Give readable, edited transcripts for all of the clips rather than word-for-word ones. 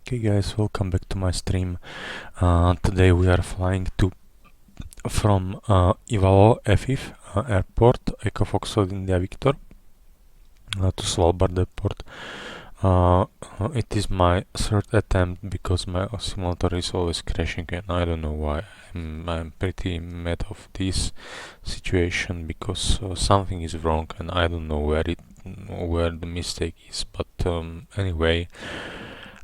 Okay guys, welcome back to my stream. Today we are flying from Ivalo EFIV airport, Echo Foxtrot India Victor, to Svalbard airport. It is my third attempt because my simulator is always crashing and I don't know why. I'm pretty mad of this situation because something is wrong and I don't know where the mistake is. But anyway,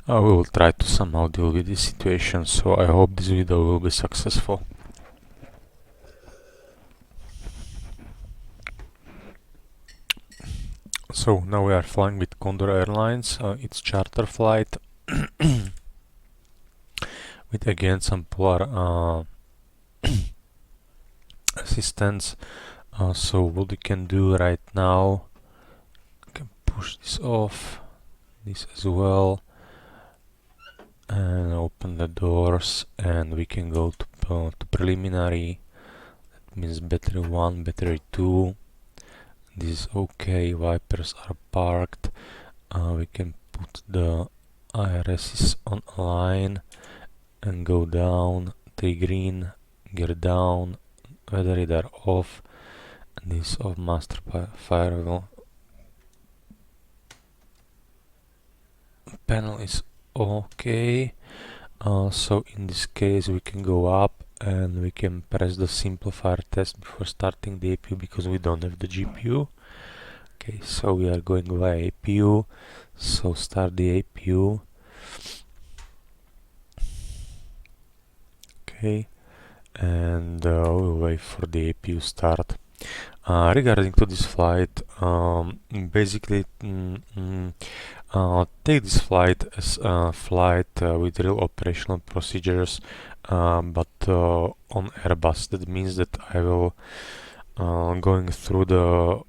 we will try to somehow deal with this situation, so I hope this video will be successful. So now we are flying with Condor Airlines. It's charter flight with again some polar assistance. So what we can do right now, we can push this off, this as well, and open the doors, and we can go to preliminary. That means battery 1, battery 2. This is okay, wipers are parked. We can put the IRSs on a line and go down, 3 green, gear down, weather radar off, and this off, master firewall panel is okay. So in this case we can go up and we can press the simplifier test before starting the APU because we don't have the GPU. Okay, so we are going via APU, so start the APU. Okay, and we'll wait for the APU start. Regarding to this flight, basically take this flight as a flight with real operational procedures, but on Airbus. That means that I will going through the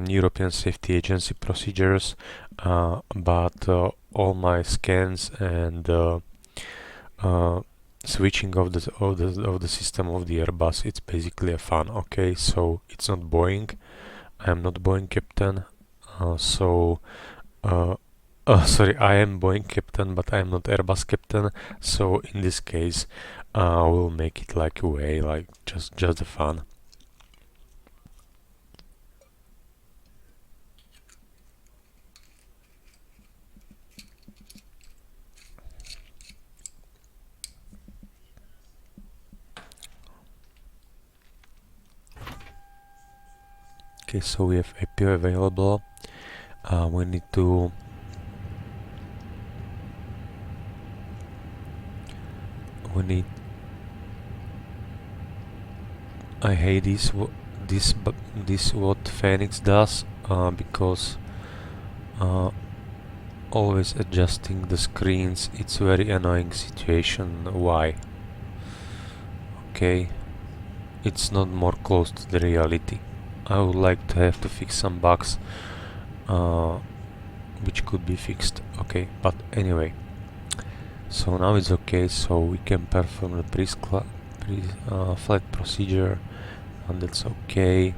European Safety Agency procedures, but all my scans and switching of the system of the Airbus, it's basically a fun. Okay, so it's not Boeing. I am not Boeing captain. Sorry, I am Boeing captain, but I am not Airbus captain. So in this case, we'll make it like a way, like just the fun. Okay, so we have APU available. We need to I hate this what Fenix does, because always adjusting the screens, it's very annoying situation. Why? Okay, it's not more close to the reality. I would like to have to fix some bugs which could be fixed. Okay, but anyway, so now it's okay, so we can perform the flight procedure, and that's okay.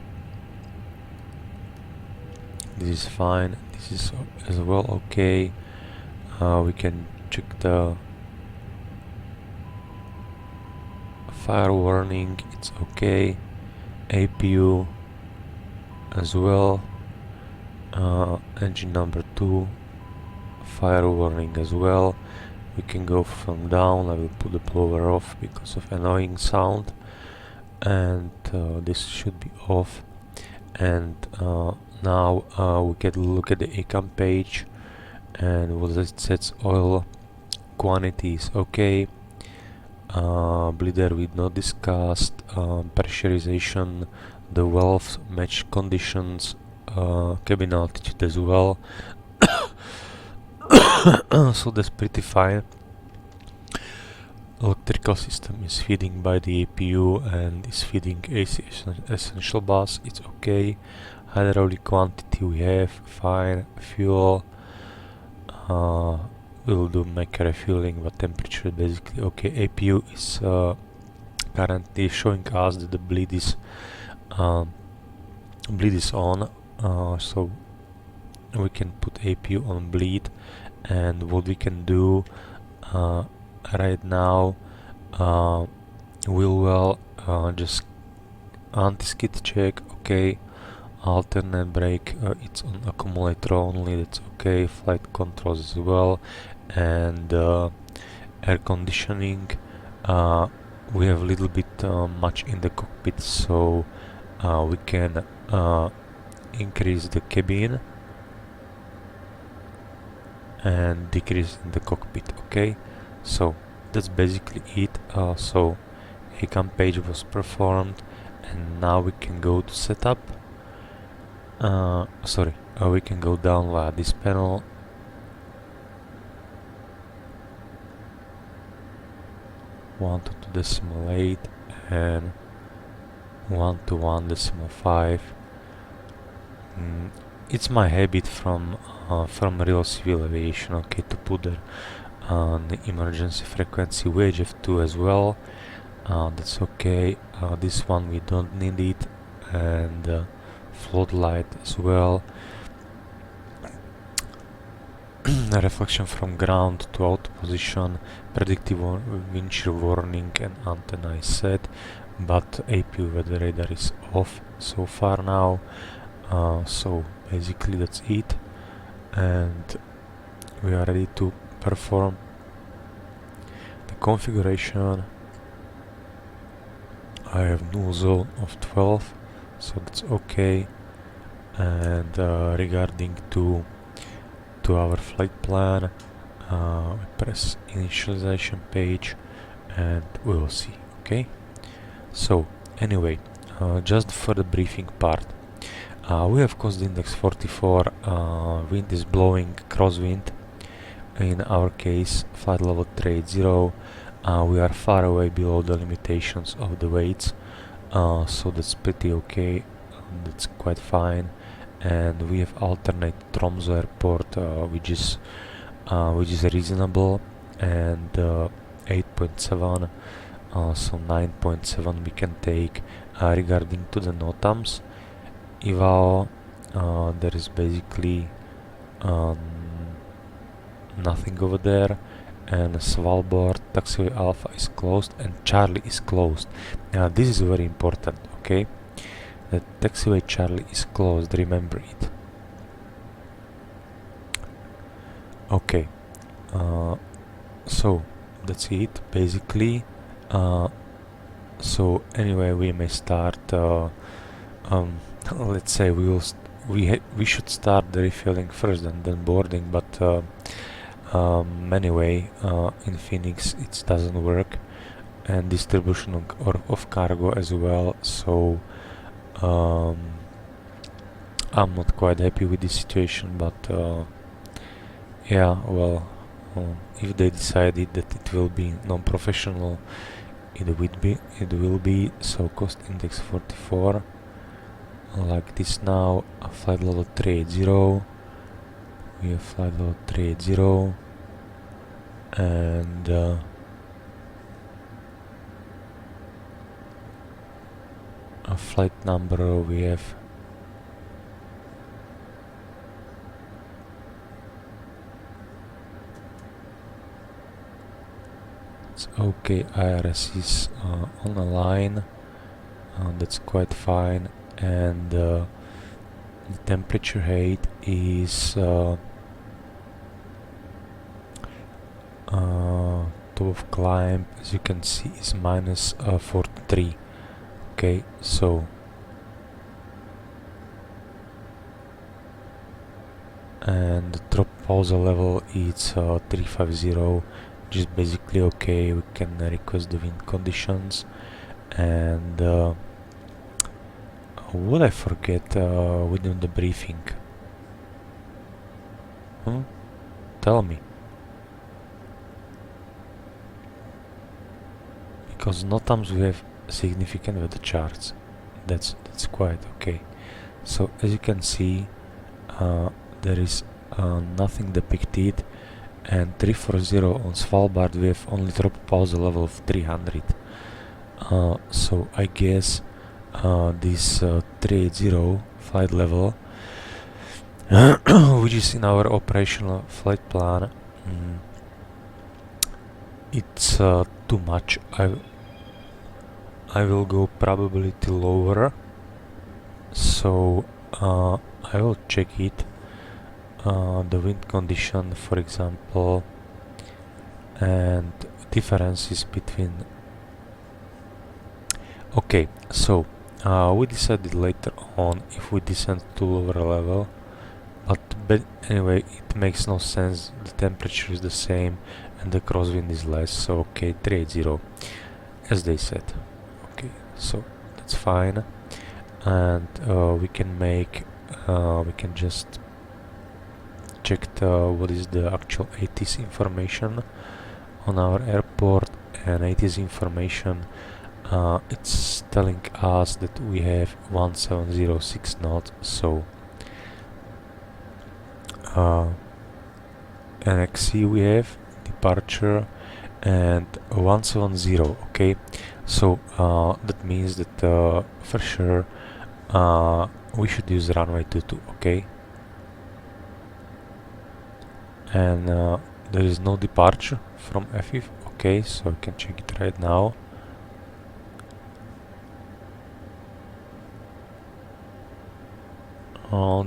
This is fine, this is as well okay. We can check the fire warning, it's okay. APU as well, engine number 2, fire warning as well. We can go from down. I will put the blower off because of annoying sound, and this should be off. And now we can look at the ACAM page, and what it says, oil quantity is okay, bleeder we not discussed, pressurization, the valves match conditions, cabin altitude as well. So that's pretty fine. Electrical system is feeding by the APU and is feeding AC essential bus, it's okay. Hydraulic quantity we have, fine. Fuel, we'll do make refueling, but temperature basically okay. APU is currently showing us that the bleed is on, so we can put APU on bleed. And what we can do, right now wheel well, just anti-skid check, okay. Alternate brake, it's on accumulator only, that's okay. Flight controls as well, and air conditioning. We have a little bit much in the cockpit, so we can increase the cabin and decrease in the cockpit, okay. So that's basically it. So ACAM page was performed, and now we can go to setup. We can go down via this panel. One to 2.8 and 1 to 1.5. It's my habit from real civil aviation, okay, to put there the emergency frequency VHF2 as well. That's okay. This one we don't need it, and floodlight as well. Reflection from ground to auto position, predictive wind shear warning and antenna is set, but APU weather radar is off so far now. So basically that's it, and we are ready to perform the configuration. I have null zone of 12, so that's okay. And regarding to our flight plan, we press initialization page and we will see, okay. So anyway, just for the briefing part, we have cost index 44, wind is blowing crosswind, in our case flight level 380. We are far away below the limitations of the weights, so that's pretty okay, that's quite fine. And we have alternate Tromsø airport, which is reasonable, and 8.7, so 9.7 we can take. Regarding to the NOTAMs, IVAO, there is basically nothing over there, and Svalbard taxiway Alpha is closed and Charlie is closed. This is very important, okay. The taxiway Charlie is closed, remember it. Okay, so that's it basically. So anyway, we may start. Let's say we should start the refilling first and then boarding, but anyway, in Phoenix it doesn't work, and distribution of cargo as well. So I'm not quite happy with this situation, but yeah, well, if they decided that it will be non-professional, it will be. So cost index 44, like this now. Flight level 380, we have flight level 380, and a flight number we have it's okay. IRS is on a line, that's quite fine, and the temperature height is top of climb, as you can see, is minus 43. Okay, so and the proposal level is 350, which is basically okay. We can request the wind conditions, and would I forget within the briefing? Tell me. Because NOTAMs we have significant weather charts. That's quite okay. So as you can see, there is nothing depicted, and 340 on Svalbard we have only proposal level of 300. So I guess this 380 flight level, which is in our operational flight plan, it's too much. I will go probability lower, so I will check it, the wind condition, for example, and differences between. Okay, so we decided later on if we descend to lower level, but anyway, it makes no sense. The temperature is the same and the crosswind is less, so okay, 380 as they said. Okay, so that's fine, and we can just check what is the actual ATC information on our airport, and ATC information, it's telling us that we have 1706 knots, so NXC we have departure and 170. Okay, so that means that for sure we should use runway 22. Okay, and there is no departure from EFIV. Okay, so I can check it right now.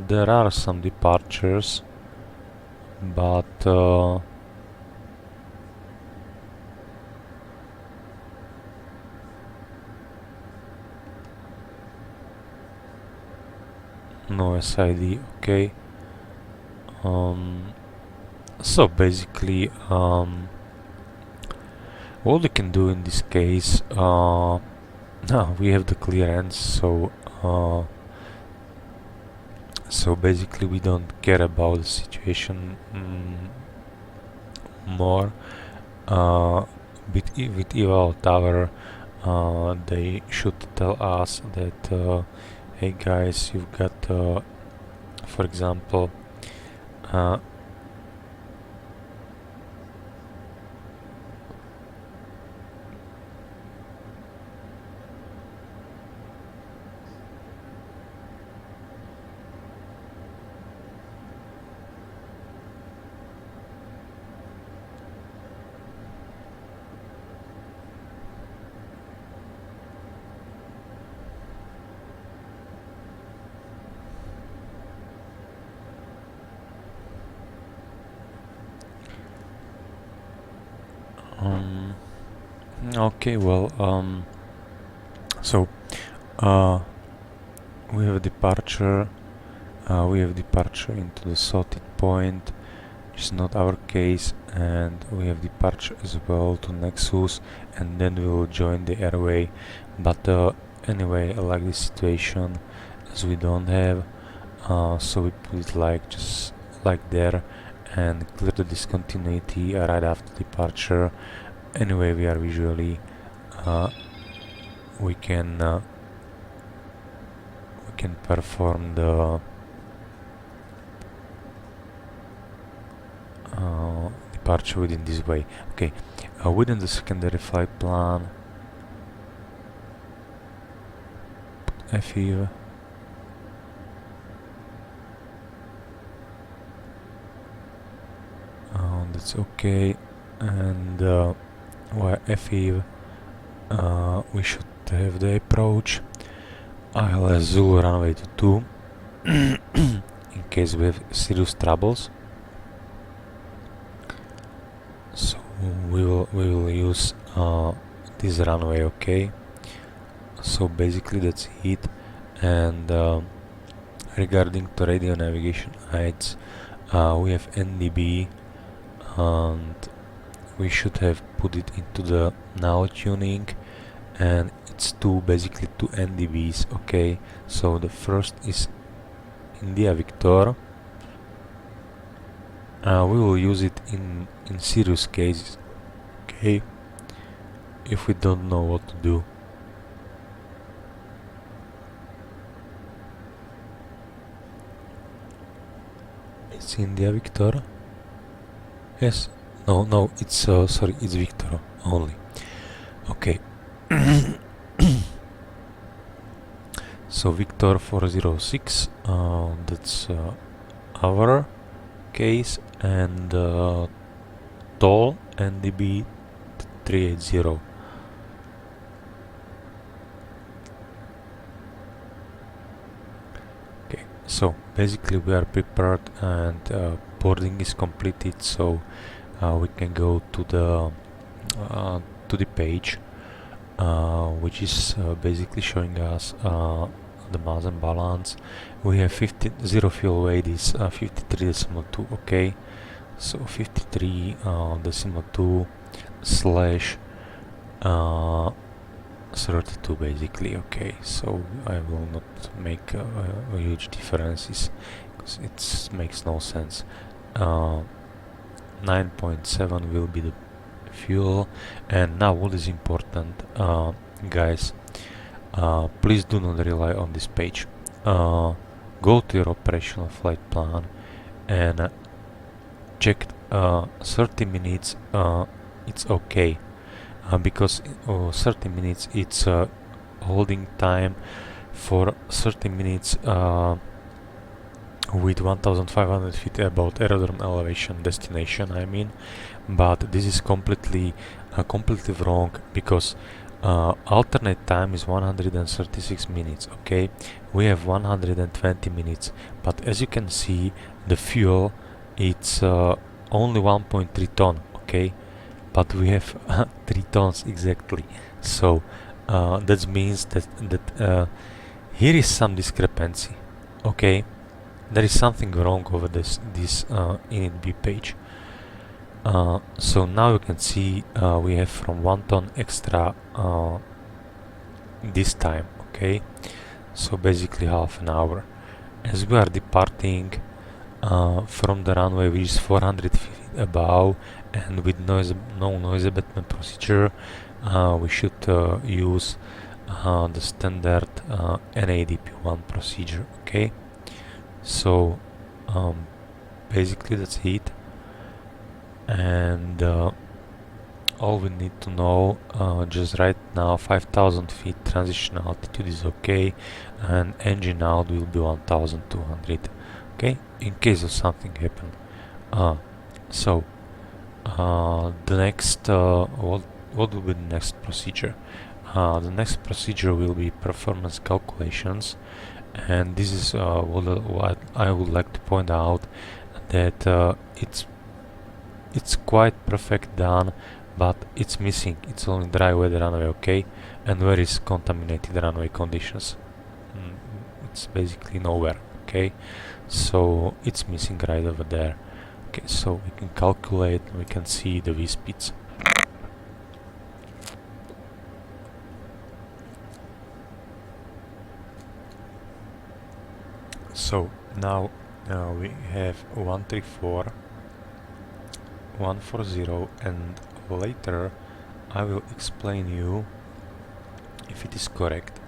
There are some departures, but no SID. Okay, so basically what we can do in this case, we have the clearance, so basically we don't care about the situation more. With Eval Tower, they should tell us that hey guys, you've got for example okay, well, so we have departure. We have departure into the salted point, which is not our case, and we have departure as well to Nexus, and then we will join the airway. But anyway, I like this situation as we don't have, so we put it like just like there and clear the discontinuity right after departure. Anyway, we are visually we can perform the departure within this way. Okay, within the secondary flight plan, EFIV, that's okay, and via EFIV we should have the approach ILS Zulu runway 22 in case we have serious troubles. So we will use this runway. Okay, so basically that's it. And regarding to radio navigation aids, we have NDB, and we should have put it into the now tuning, and it's basically two NDBs. Okay, so the first is India Victor. We will use it in serious cases, okay, if we don't know what to do. It's India Victor. Yes, no, it's sorry, it's Victor only. Okay. So Victor 406, that's our case, and tall NDB 5380. Okay, so basically we are prepared and boarding is completed, so we can go to the page, which is basically showing us the mass and balance. We have 0 fuel weight is 53.2. Okay, so 53.2 slash 32 basically. Okay, so I will not make huge differences because it makes no sense. 9.7 will be the fuel. And now what is important, guys, please do not rely on this page. Go to your operational flight plan and check 30 minutes. It's okay, because 30 minutes it's holding time for 30 minutes with 1500 feet above aerodrome elevation destination, I mean. But this is completely wrong, because alternate time is 136 minutes. Okay, we have 120 minutes, but as you can see, the fuel, it's only 1.3 ton. Okay, but we have 3 tons exactly. So that means that here is some discrepancy. Okay, there is something wrong over this ENSB page. So now you can see we have from 1 ton extra this time. Okay, so basically half an hour. As we are departing from the runway, which is 400 feet above, and with no noise abatement procedure, we should use the standard NADP1 procedure. Okay, so basically that's it. And all we need to know just right now, 5000 feet transition altitude is okay, and engine out will be 1200. Okay, in case of something happen. So the next what will be the next procedure? The next procedure will be performance calculations, and this is what I would like to point out, that it's quite perfect done, but it's missing. It's only dry weather runway. Okay, and where is contaminated runway conditions? It's basically nowhere. Okay, so it's missing right over there. Okay, so we can calculate, we can see the V-speeds. So now we have 134, 140, and later I will explain you if it is correct,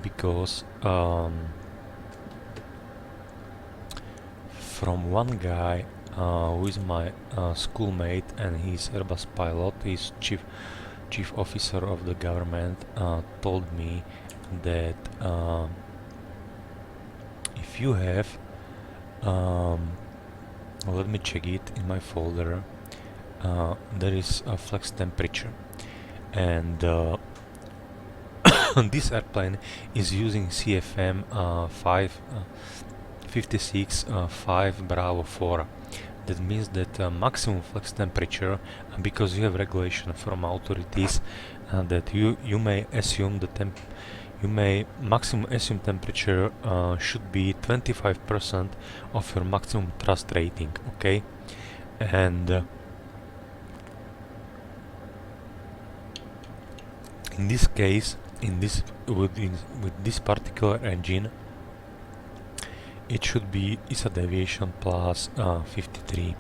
because from one guy who is my schoolmate, and he's Airbus pilot, he's chief officer of the government, told me that if you have, let me check it in my folder, there is a flex temperature, and this airplane is using CFM 56 5 Bravo 4. That means that maximum flex temperature, because you have regulation from authorities that you may assume the maximum assume temperature should be 25% of your maximum thrust rating. Okay, and in this case, with this particular engine, it should be ISA deviation plus 53.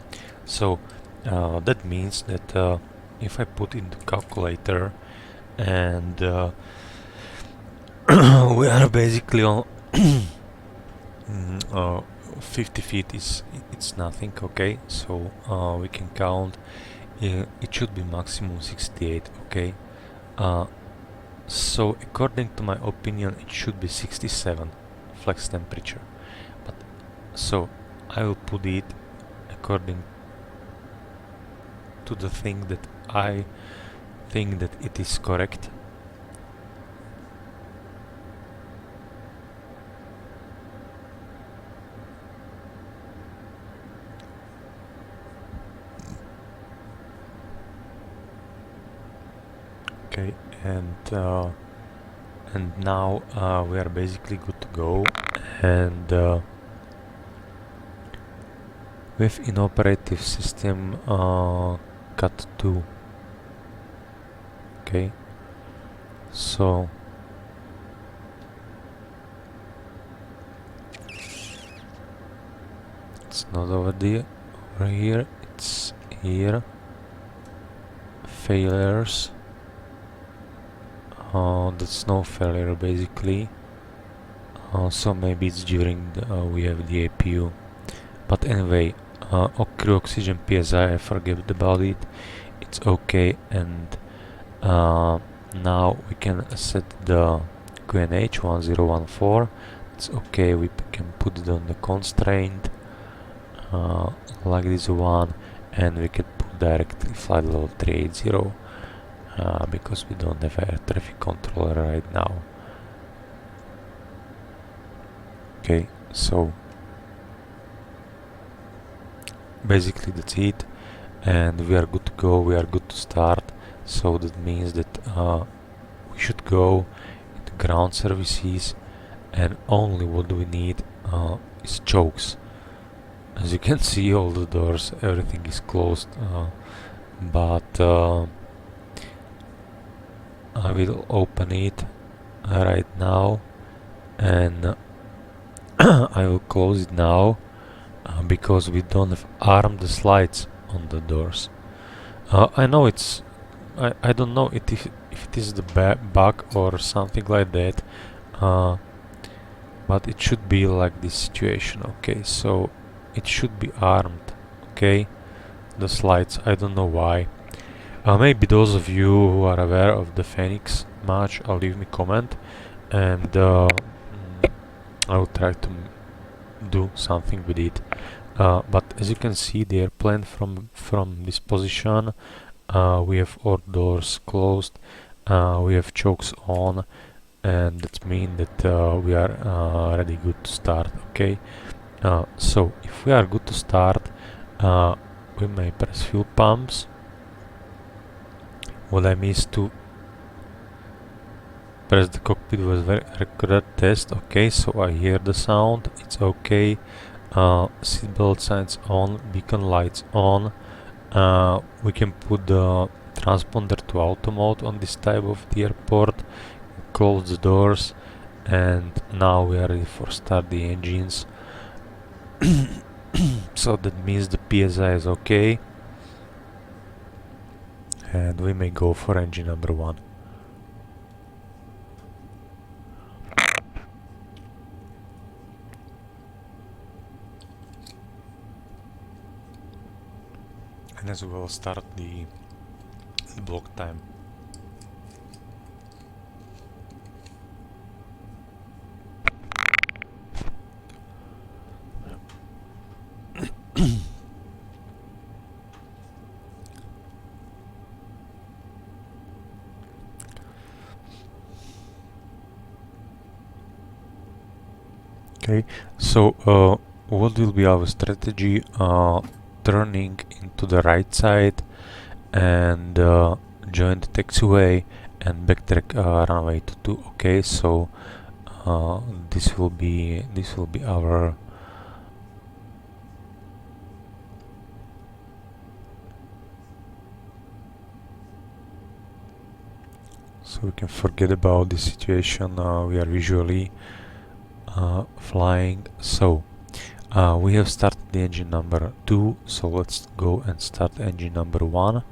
So that means that if I put in the calculator, and we are basically on 50 feet, it's nothing. Okay, so we can count, it should be maximum 68. Okay, so according to my opinion, it should be 67 flex temperature. But so I will put it according to to the thing that I think that it is correct. Okay, and now we are basically good to go, and with inoperative system cut 2. Okay, so it's not over here, it's here. Failures. That's no failure basically. So maybe it's during we have the APU. But anyway, crew oxygen PSI, I forget about it. It's okay, and now we can set the QNH 1014. It's okay, we can put it on the constraint like this one, and we can put directly flight level 380 because we don't have air traffic controller right now. Okay, so basically that's it, and we are good to go, we are good to start. So that means that we should go into ground services, and only what we need is chokes. As you can see, all the doors, everything is closed, but I will open it right now, and I will close it now because we don't have armed slides on the doors. I know it's I don't know if it is the bug or something like that, but it should be like this situation. Okay, so it should be armed. Okay, the slides, I don't know why. Maybe those of you who are aware of the Fenix match, leave me comment, and I will try to do something with it. But as you can see, the airplane from this position, we have all doors closed, we have chokes on, and that means that we are ready, good to start. Okay, so if we are good to start, we may press fuel pumps. What I missed to press the cockpit was record test. Okay, so I hear the sound, it's okay. Seatbelt signs on, beacon lights on. We can put the transponder to auto mode on this type of the airport, close the doors, and now we are ready for start the engines. So that means the PSI is okay, and we may go for engine number 1. And as well start the block time. Okay, so what will be our strategy? Turning into the right side and join the taxiway and backtrack runway 22. Okay, so this will be our so we can forget about this situation. We are visually flying. So we have started the engine number 2, so let's go and start engine number 1.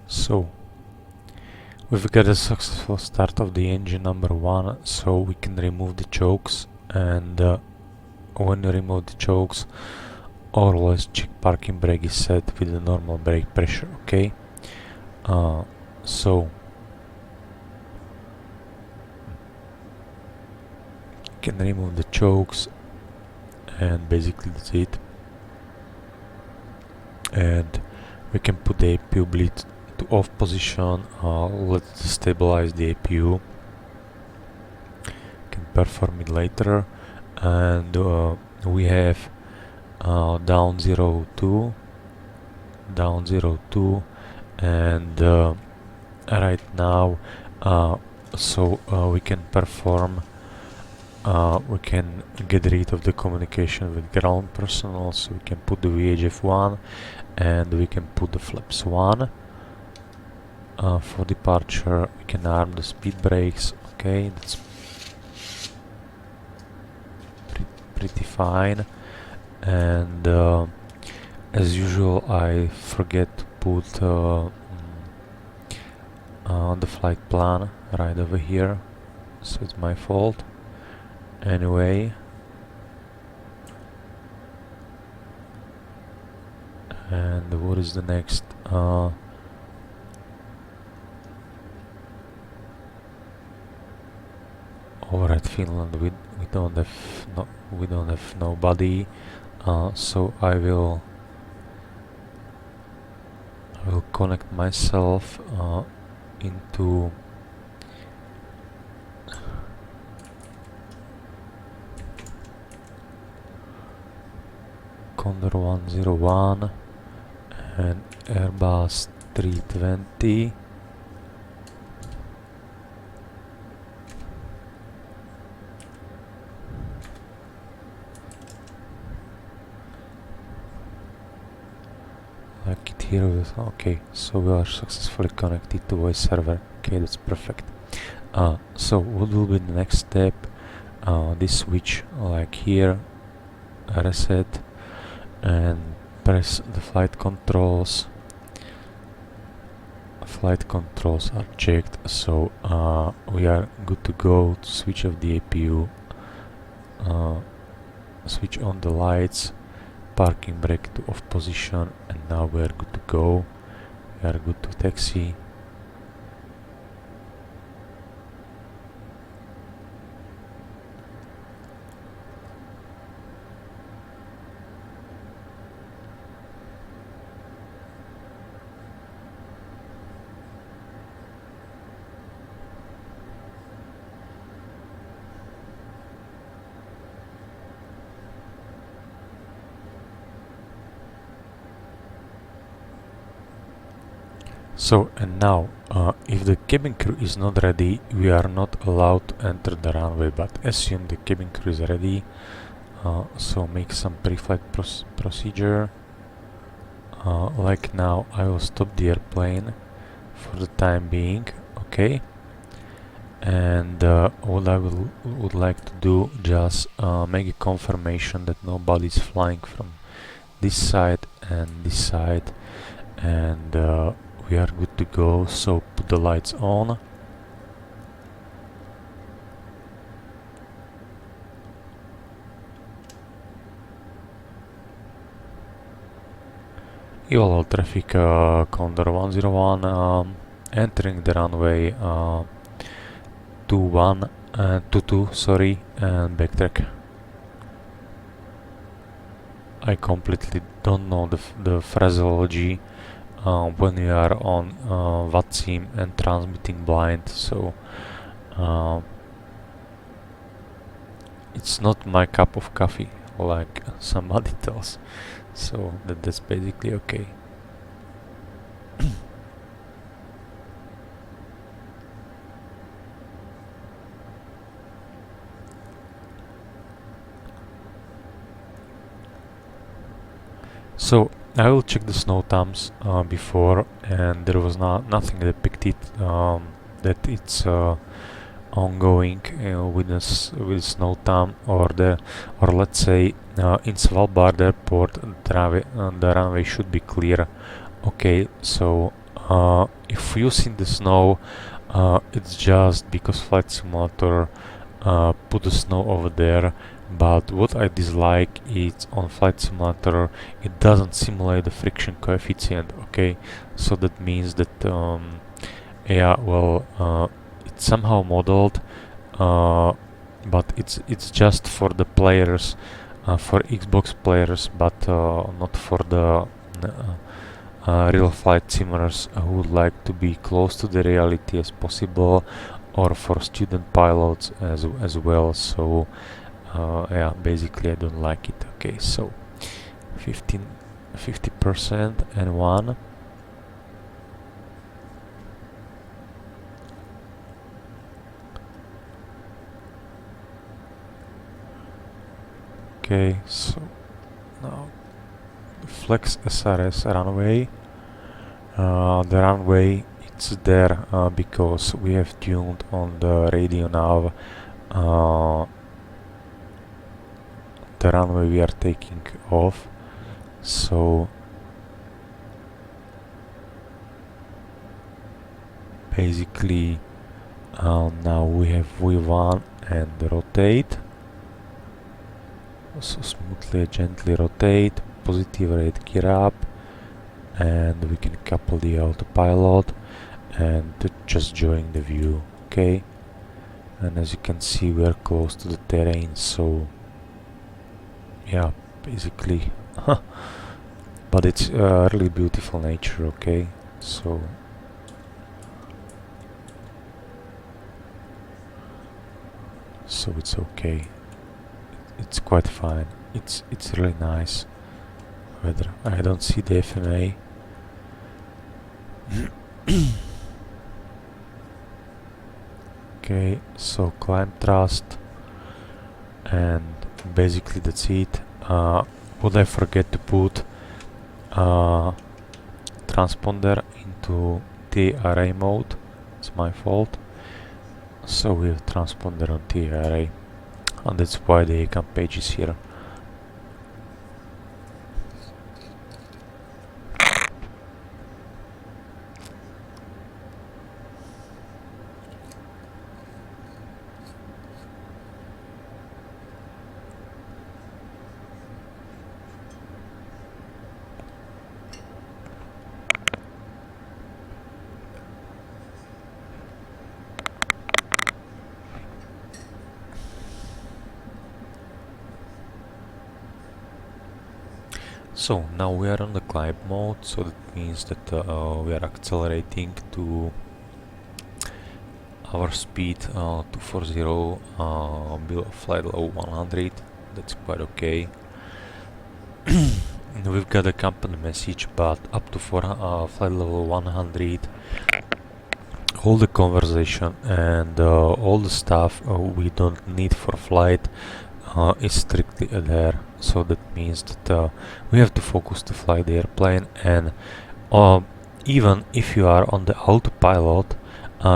So we've got a successful start of the engine number 1, so we can remove the chokes, and when you remove the chokes, always check parking brake is set with the normal brake pressure, okay? So you can remove the chokes, and basically that's it. And we can put the APU bleed to off position. Let's stabilize the APU. Can perform it later. And we have down 02, and right now we can perform, we can get rid of the communication with ground personnel, so we can put the VHF 1 and we can put the flaps 1. For departure we can arm the speed brakes, okay, that's pretty fine. And as usual I forget to put the flight plan right over here, so it's my fault. Anyway, and what is the next? Over at Finland we don't have nobody, so I will connect myself into Condor 101 and Airbus 320. Like it here with, okay, so we are successfully connected to voice server. Okay, that's perfect. So what will be the next step? This switch, like here, reset, and press the flight controls. Flight controls are checked, so we are good to go to switch off the APU, switch on the lights, parking brake to off position, and now we are good to go. We are good to taxi. So, and now, if the cabin crew is not ready, we are not allowed to enter the runway, but assume the cabin crew is ready. So make some pre-flight procedure. Like now, I will stop the airplane for the time being, okay? And what I would like to do, just make a confirmation that nobody is flying from this side and this side, and we are good to go. So put the lights on. Eval all traffic, Condor 101, entering the runway 22, sorry, and backtrack. I completely don't know the phraseology when you are on VATSIM and transmitting blind, so it's not my cup of coffee, like somebody tells, so that's basically okay. So I will check the snow temps before, and there was nothing depicted that it's ongoing with snow tam, or let's say in Svalbard airport the runway should be clear. Okay, so if using the snow, it's just because Flight Simulator put the snow over there. But what I dislike is on Flight Simulator it doesn't simulate the friction coefficient. Okay, so that means that yeah, well, it's somehow modeled, but it's just for the players, for Xbox players, but not for the real flight simulators who would like to be close to the reality as possible, or for student pilots as well. So yeah, basically I don't like it. Okay, so 50% and 1. Okay, so now flex SRS runway. The runway it's there because we have tuned on the radio nav the runway we are taking off. So basically now we have V1 and rotate. So smoothly, gently rotate, positive rate gear up, and we can couple the autopilot and just join the view. Okay, and as you can see we are close to the terrain, so yeah, basically but it's really beautiful nature. Okay, so it's okay, it's quite fine, it's really nice weather. I don't see the FMA. Okay, so climb thrust, and basically that's it. Would I forget to put transponder into TRA mode? It's my fault. So we have transponder on TRA, and that's why the ACAM page is here. So now we are on the climb mode, so that means that we are accelerating to our speed 240 below flight level 100. That's quite okay. We've got a company message, but up to flight level 100 all the conversation and all the stuff we don't need for flight is strictly there. So that means that we have to focus to fly the airplane, and even if you are on the autopilot,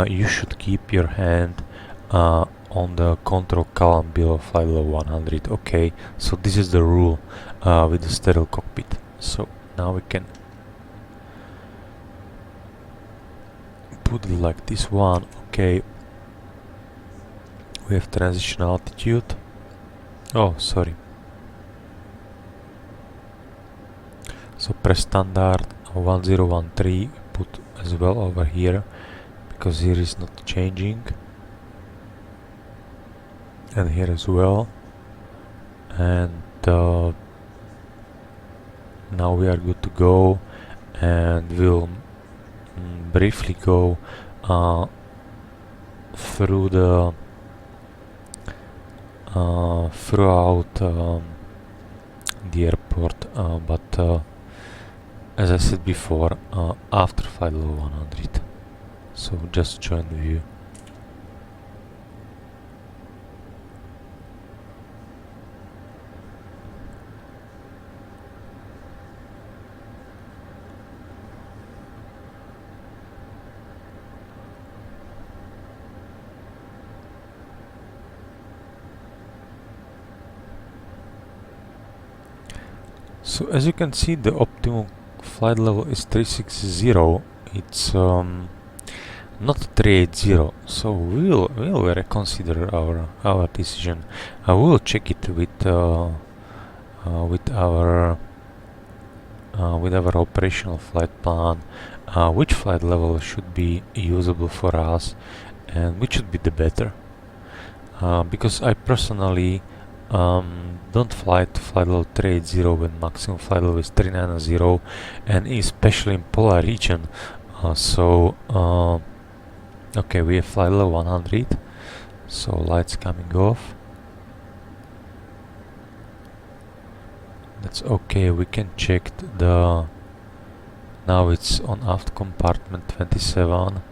you should keep your hand on the control column below flight level 100. Okay, so this is the rule with the sterile cockpit. So now we can put it like this one. Okay, we have transition altitude. Oh, sorry. So press standard 1013, put as well over here, because here is not changing, and here as well. And now we are good to go, and we'll briefly go through the throughout the airport, but as I said before, after flight level 100. So just join the view. So as you can see, the optimum flight level is 360 it's not 380, so we'll reconsider our decision. We will check it with our operational flight plan, which flight level should be usable for us and which should be the better. Because I personally don't fly to flight level 380 when maximum flight level is 390, and especially in polar region. Okay, we have flight level 100, so lights coming off. That's okay, we can check the... Now it's on aft compartment 27.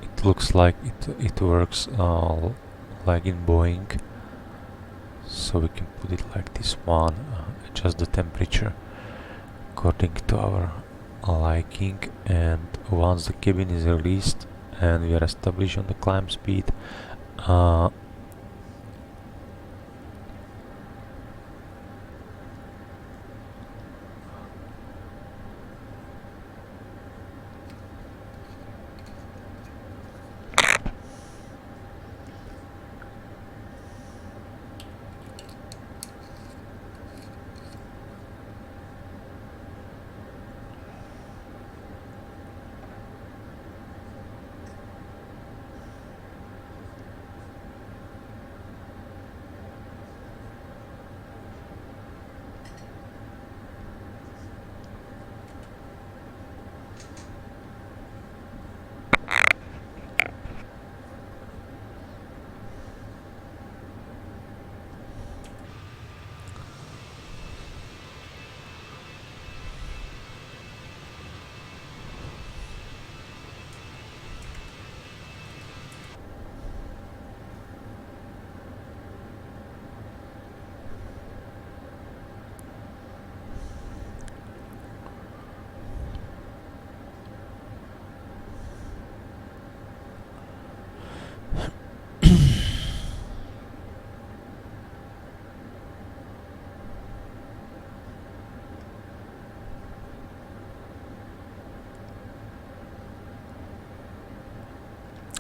It looks like it works like in Boeing. So we can put it like this one, adjust the temperature according to our liking, and once the cabin is released and we are established on the climb speed,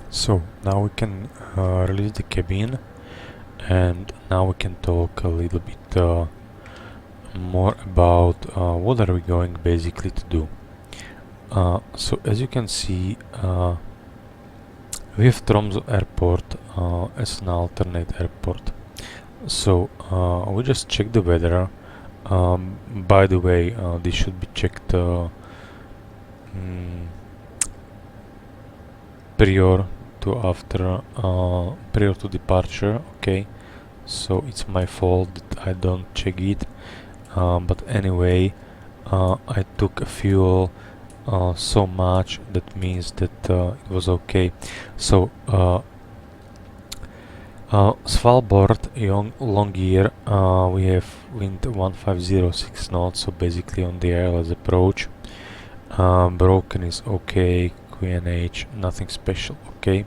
so now we can release the cabin, and now we can talk a little bit more about what are we going basically to do. So as you can see, we have Tromsø airport as an alternate airport. So we just check the weather. By the way, this should be checked prior to departure. Okay, so it's my fault that I don't check it, but anyway, I took a fuel so much, that means that it was okay. So Svalbard, Longyear, we have wind 1506 knots, so basically on the airless approach. Broken is okay, QNH, nothing special, okay.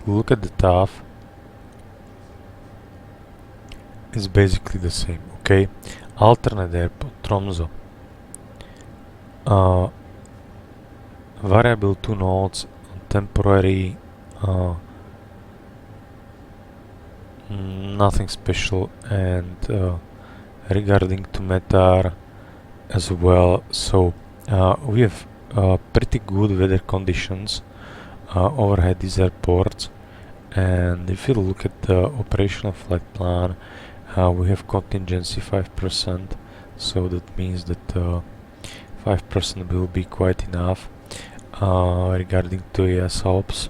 Look at the TAF, it's basically the same, okay. Alternate airport, Tromsø. Variable 2 knots, temporary, nothing special, and regarding to METAR as well, so we have pretty good weather conditions overhead these airports, and if you look at the operational flight plan, we have contingency 5%, so that means that 5% will be quite enough regarding to ESOPs.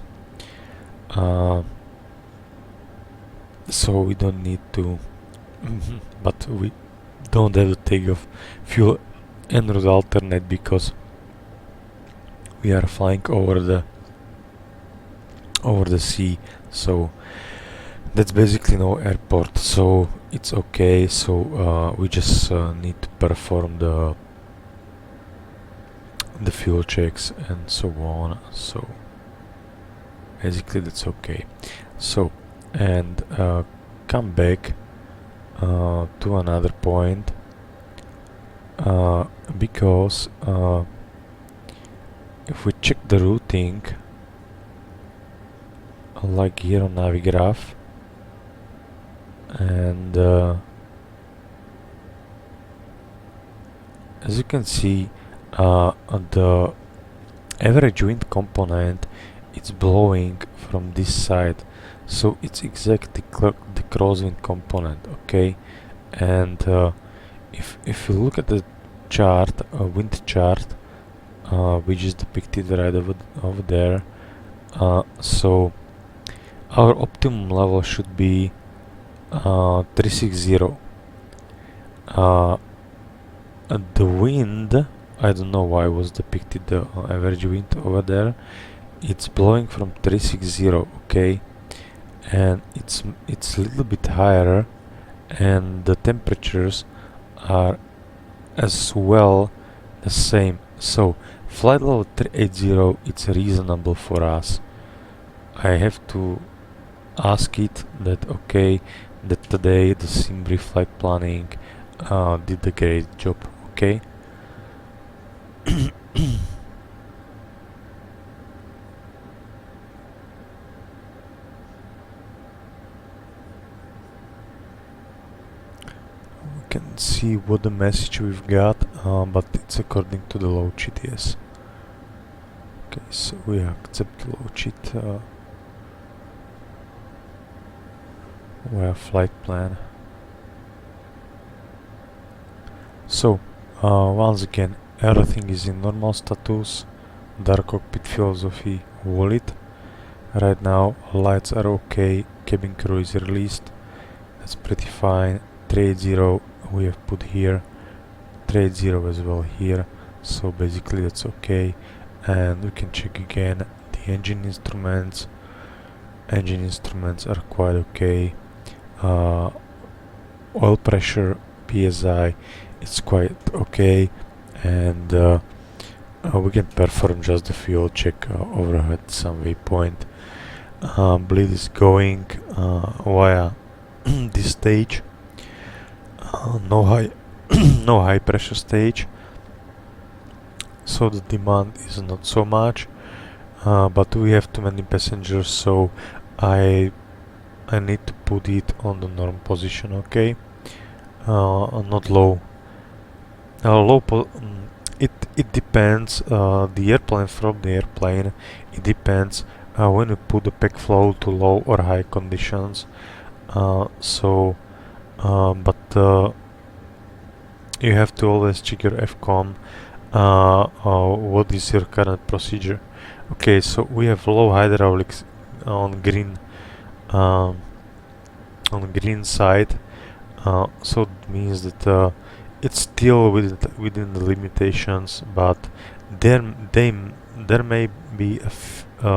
So we don't need to, but we don't have to take off fuel en route alternate because we are flying over the sea, so that's basically no airport, so it's okay. So we just need to perform the fuel checks and so on, so basically that's okay. So and come back to another point because if we check the routing, like here on Navigraph, and as you can see, the average wind component it's blowing from this side, so it's exactly the crosswind component, okay? And if you look at the chart, wind chart, which is depicted right over there, so our optimum level should be 360. The wind, I don't know why was depicted the average wind over there. It's blowing from 360, okay, and it's a little bit higher, and the temperatures are as well the same. So flight level 380, it's reasonable for us. I have to ask it that okay, that today the Simbri flight planning did a great job, okay? Can see what the message we've got, but it's according to the load sheet, yes. Okay, so we accept the load sheet via flight plan. So once again, everything is in normal status. Dark cockpit philosophy wallet. Right now lights are okay, cabin crew is released, that's pretty fine. 380 we have put here, 380 as well here, so basically that's okay. And we can check again the engine instruments. Engine instruments are quite okay. Oil pressure, PSI, it's quite okay, and we can perform just the fuel check overhead some waypoint. Bleed is going via this stage. No high no high pressure stage, so the demand is not so much, but we have too many passengers, so I need to put it on the norm position, okay? Not low. It depends the airplane from the airplane. It depends when you put the pack flow to low or high conditions. But you have to always check your FCOM. What is your current procedure? Okay, so we have low hydraulics on green side, so it means that it's still within the limitations, but there may be a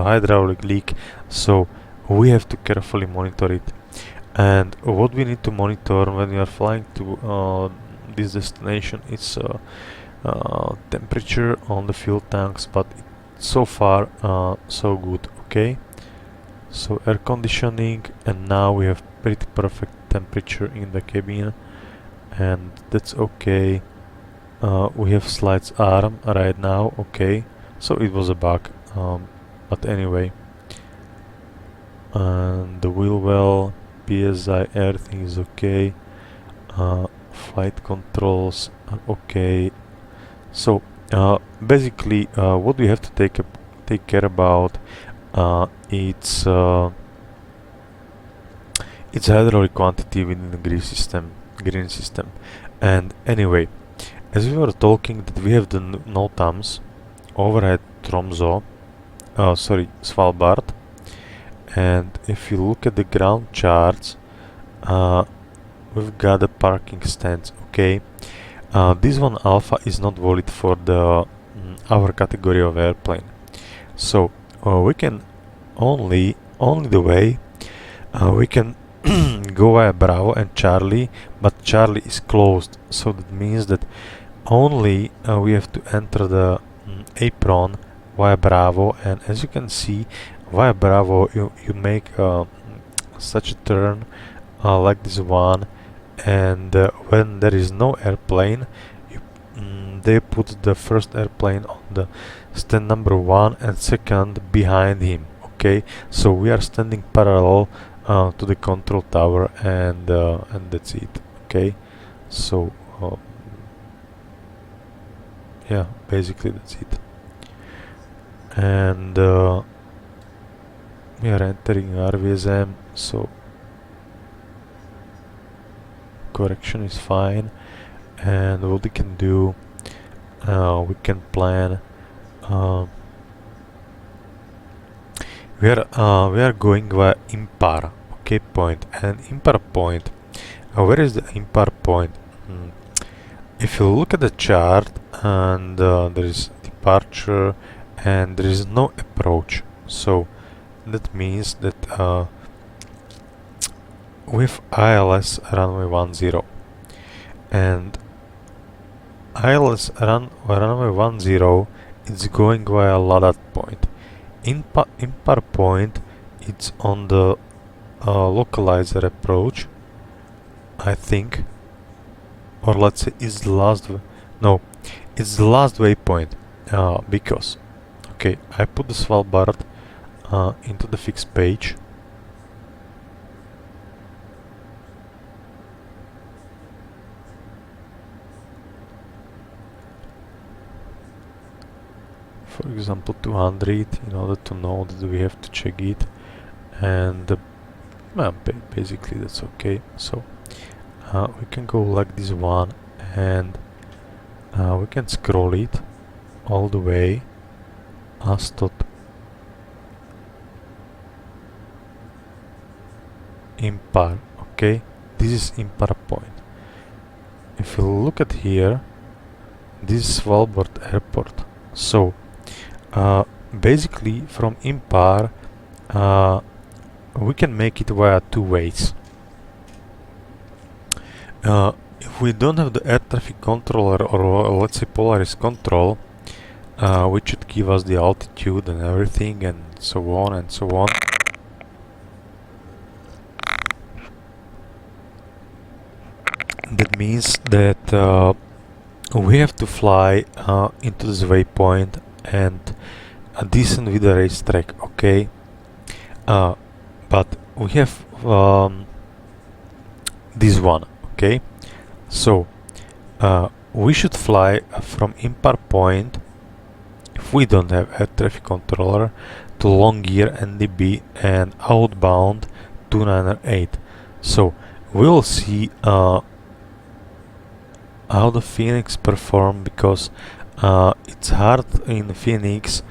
hydraulic leak, so we have to carefully monitor it. And what we need to monitor when we are flying to this destination is temperature on the fuel tanks, but so far so good, okay? So air conditioning, and now we have pretty perfect temperature in the cabin, and that's okay. We have slides arm right now, okay, so it was a bug, but anyway. And the wheel well, PSI, everything is okay. Flight controls are okay. So basically what we have to take care about, it's hydraulic quantity within the green system. And anyway, as we were talking that we have the NOTAMs overhead Tromsø, Svalbard, and if you look at the ground charts, we've got the parking stands, okay? This one alpha is not valid for the our category of airplane, so we can only the way we can go via Bravo and Charlie, but Charlie is closed, so that means that only we have to enter the apron via Bravo. And as you can see, via Bravo you make such a turn like this one, and when there is no airplane, they put the first airplane on the stand number 1 and second behind him. Okay, so we are standing parallel to the control tower, and that's it. Okay, so yeah, basically that's it. And we are entering RVSM, so correction is fine. And what we can do, we can plan. We are going via impar, okay, point, and impar point. Where is the impar point? If you look at the chart, and there is departure, and there is no approach, so that means that with ILS runway 10, and ILS runway 10, it's going via Ladat point. Impar point, it's on the localizer approach, I think, or let's say it's the last it's the last waypoint, because okay, I put the Svalbard into the fixed page. For example 200, in order to know that we have to check it, and basically that's okay. So we can go like this one, and we can scroll it all the way Astot impar. Okay, this is impar point. If you look at here, this is Svalbard airport. So basically from impar we can make it via two ways. If we don't have the air traffic controller, or let's say Polaris control, which should give us the altitude and everything, and so on and so on. That means that we have to fly into this waypoint and descend with the racetrack, okay? But we have this one, okay? So we should fly from impar point, if we don't have air traffic controller, to Longyear NDB and outbound 298. So we'll see how the Fenix perform, because it's hard in Fenix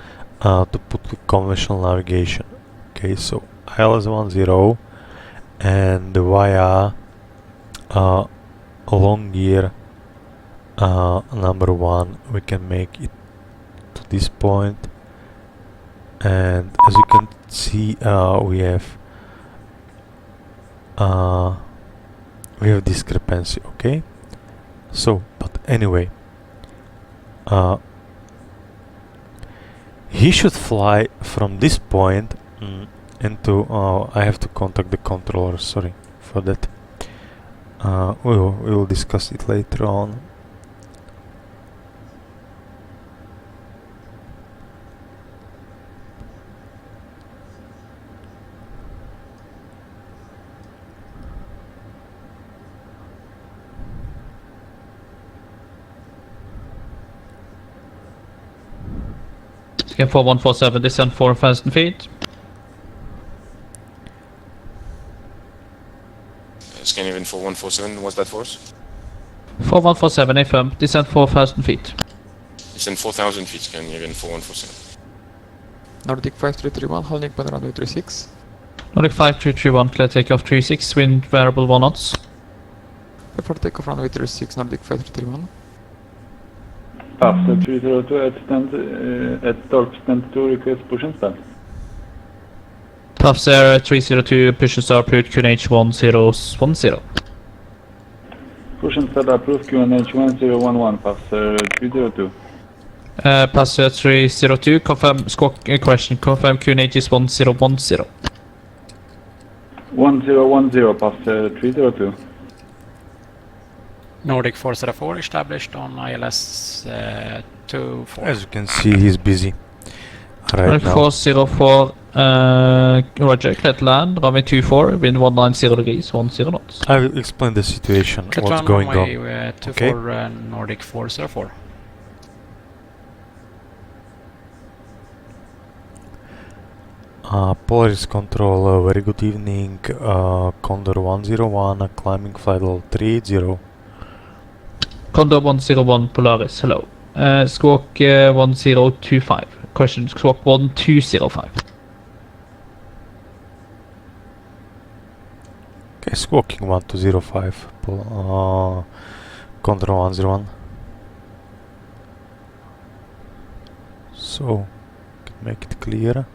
to put conventional navigation. Okay, so ILS 10 and via Longyear number 1, we can make it to this point, and as you can see, we have discrepancy. Okay, so but anyway, he should fly from this point into I have to contact the controller, sorry for that. We will discuss it later on. Scan 4147, descend 4,000 feet. Scan even 4147, what's that for us? 4147, affirm, descend 4,000 feet. Descend 4,000 feet, scan even 4147. Nordic 5331, holding by runway 36. Nordic 5331, clear takeoff 36, wind variable 1 knots. Before takeoff runway 36, Nordic 5331. After 302 at start stand 2, request push and start. Puff 302, push and start, approved QNH 1010. Push and start approved QNH 1011, Passer 302. Passenger 302, confirm squawk correction, confirm QNH is 1010. 1010, Passer 302. Nordic 404 established on ILS 24. As you can see, he's busy right Nordic now. 404, Roger, clear to land, runway 24, wind 190 degrees, 10 knots. I will explain the situation, Clear to what's land going runway on. 24 Nordic 404. Polaris Control, very good evening. Condor 101, climbing flight level 30. Condor 101 Polaris, hello. Squawk 1025. Question squawk 1205. Okay, squawking 1205, Condor 101. So, make it clear.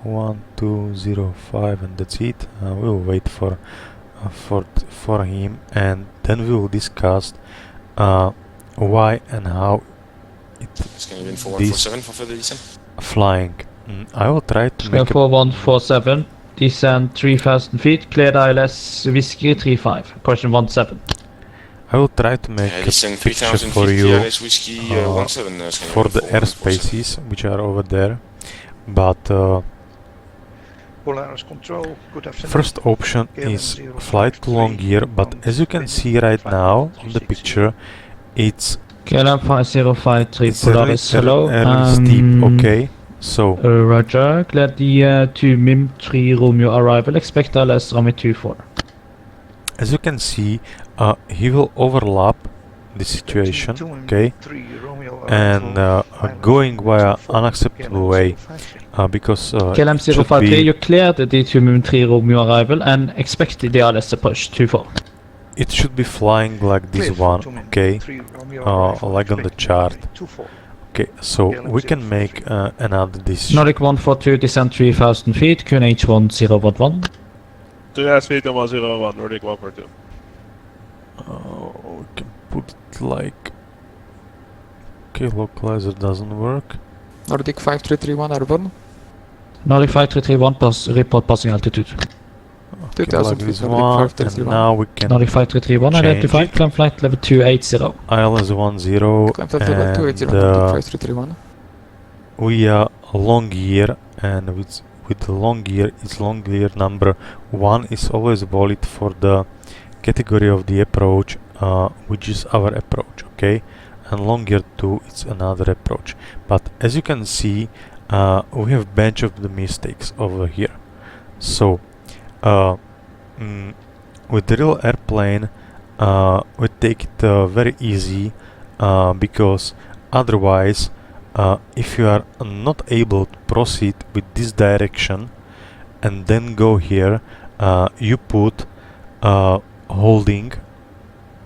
1205, and that's it. We'll wait for him, and then we will discuss why and how Scandinavian this 4147 for further descent. flying. I will try to make a 4147, descend 3000 feet, cleared ILS Whiskey 35. Question 17. I will try to make a Descent picture 3000 for feet, you TLS Whiskey 17 for the airspaces which are over there, but Polaris Control, good afternoon. first option is flight to long gear, but as you can see right now on the picture, it's KLM 5053 it's Polaris, really, hello. really steep. Okay, so Roger, cleared the 2 MIM 3 Romeo arrival, expect ILS runway 24. as you can see, he will overlap the situation, okay, and going via unacceptable way, because KLM it should 053, be, you cleared the 2 MIM 3 Romeo arrival and expect the ILS approach 24. it should be flying like this one, okay, like on the chart. Okay, so we can make another decision. Nordic 142, descend 3000 feet, QNH 1011. 2 feet and 101, Nordic 142. We can put it like... Okay, localizer doesn't work. Nordic 5331 airborne. Nordic 5331, report passing altitude. Okay, 2000 like feet, this Nordic one, and 5331. now we can Nordic 5331, change identified, it. climb flight level 280. ILS 10 Climb flight level and 280, Nordic 5331. we are long gear, and with the long gear, it's long gear number 1 is always valid for the category of the approach, which is our approach, okay, and long gear 2 is another approach. But as you can see, we have bunch of the mistakes over here. So with the real airplane, we take it very easy, because otherwise, if you are not able to proceed with this direction and then go here, you put holding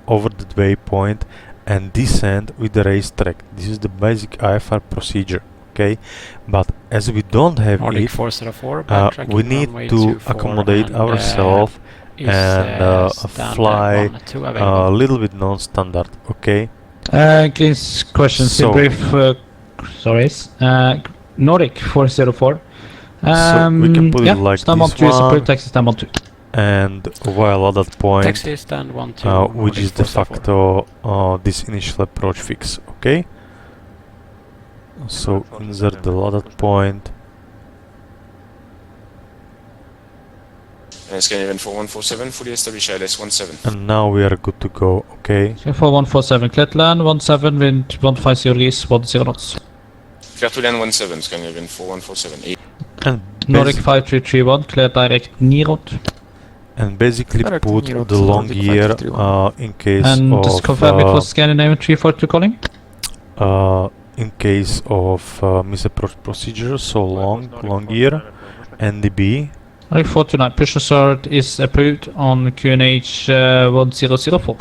over the waypoint and descend with the racetrack. This is the basic IFR procedure, okay? But as we don't have Nordic it, 404, we need to accommodate ourselves and fly a little bit non-standard, okay? Green's question, So- brief, sorry. Nordic 404. So we can put it like stand on this 2, one. support taxi stand on 2. And while at that point, Taxi stand 12, which is de 404. facto this initial approach fix, okay? So insert the loaded point. Scandinavian 4147, fully established ILS 17. And now we are good to go, okay? 4147, clear to land, 17, wind 150 degrees, 10 knots. Clear to land 17, Scandinavian 4147. And, Nordic 5331, clear direct Nirot. and basically Direct put Nero the to long Nordic gear 531. in case And just of confirm it was Scandinavian 342 calling. in case of misapproach procedure, so long gear, NDB. Nordic 429, push assert is approved on QNH 1004.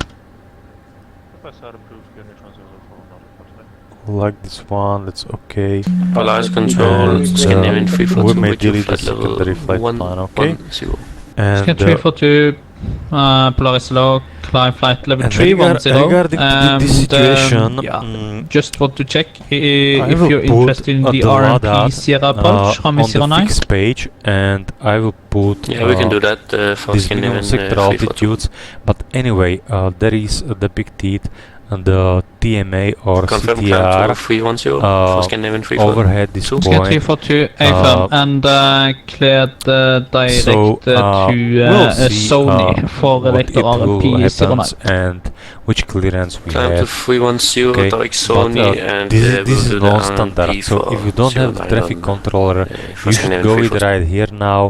Like this one, that's okay. Polaris Control, And, Scandinavian we 342 may with your delete the flight secondary level flight plan, okay? 110. And Scan 342, Polaris low, climb flight level And 310. regarding to this situation, Just want to check I if will you're put interested in the RMP LADAT, Sierra approach, on runway the 09. fixed page, and I will put Yeah, we can do that for these Scandinavian minimum sector 342. altitudes. But anyway, there is depicted the TMA or Confirm climb CTR to 310 for Scandinavian 342. overhead this Scan point. 342 AFM and cleared direct So to we'll see Sony for what elector it will RMP 09. happens and which clearance we Climb to have. 310, Okay, direct but Sony, and this we'll is do the non-standard. RMP So for if you don't have the 09 traffic on, controller, for you should Scandinavian go it 342. right here now,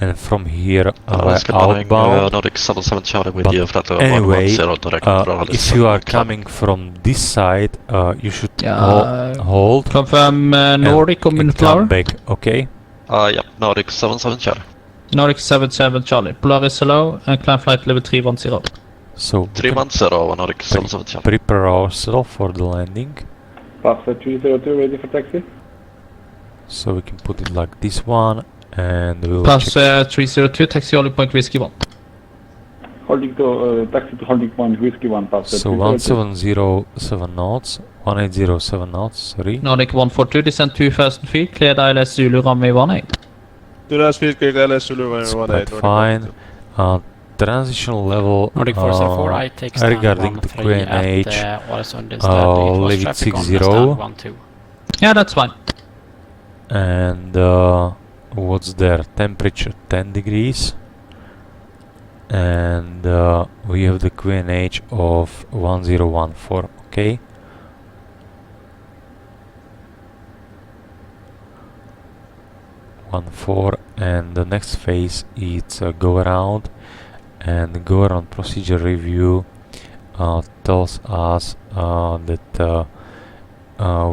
and from here Good morning, outbound. Nordic 77 Charlie with But you, flight level anyway, 110, direct if you are coming from this side, you should hold Confirm Nordic or and come Moonflower. back, okay? Yep, Nordic 77 Charlie. Nordic 77 Charlie. Polaris hello and climb flight level 310. So we can 310, Nordic 77 Charlie. prepare ourselves for the landing. Passenger 302 ready for taxi. So we can put it like this one, and we'll Pass check. 302, taxi holding point whiskey 1. Holding to taxi to holding point whiskey 1 passenger. So 1707 knots, 1807 knots, sorry. Nordic 142, descend 2000 feet, cleared ILS Zulu runway 18. 2000 feet, clear LS Zulu It's 18. quite fine. Transition level Nordic 404, I take regarding the QNH, leave it 60. Yeah, that's fine. And what's there? Temperature 10 degrees. And we have the QNH of 1014, okay? And the next phase is go around, and go around procedure review tells us that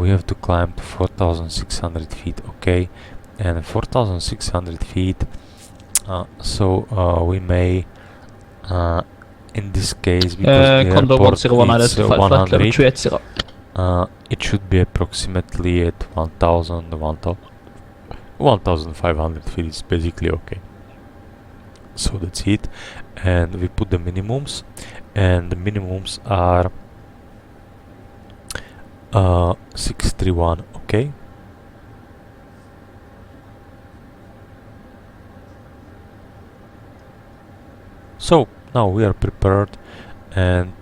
we have to climb to 4,600 feet, okay? And 4,600 feet, so we may in this case, because the Condor airport 101 is identified flight level 100, 280. it should be approximately at 1,500 feet is basically okay. So that's it, and we put the minimums, and the minimums are 631, okay? So now we are prepared, and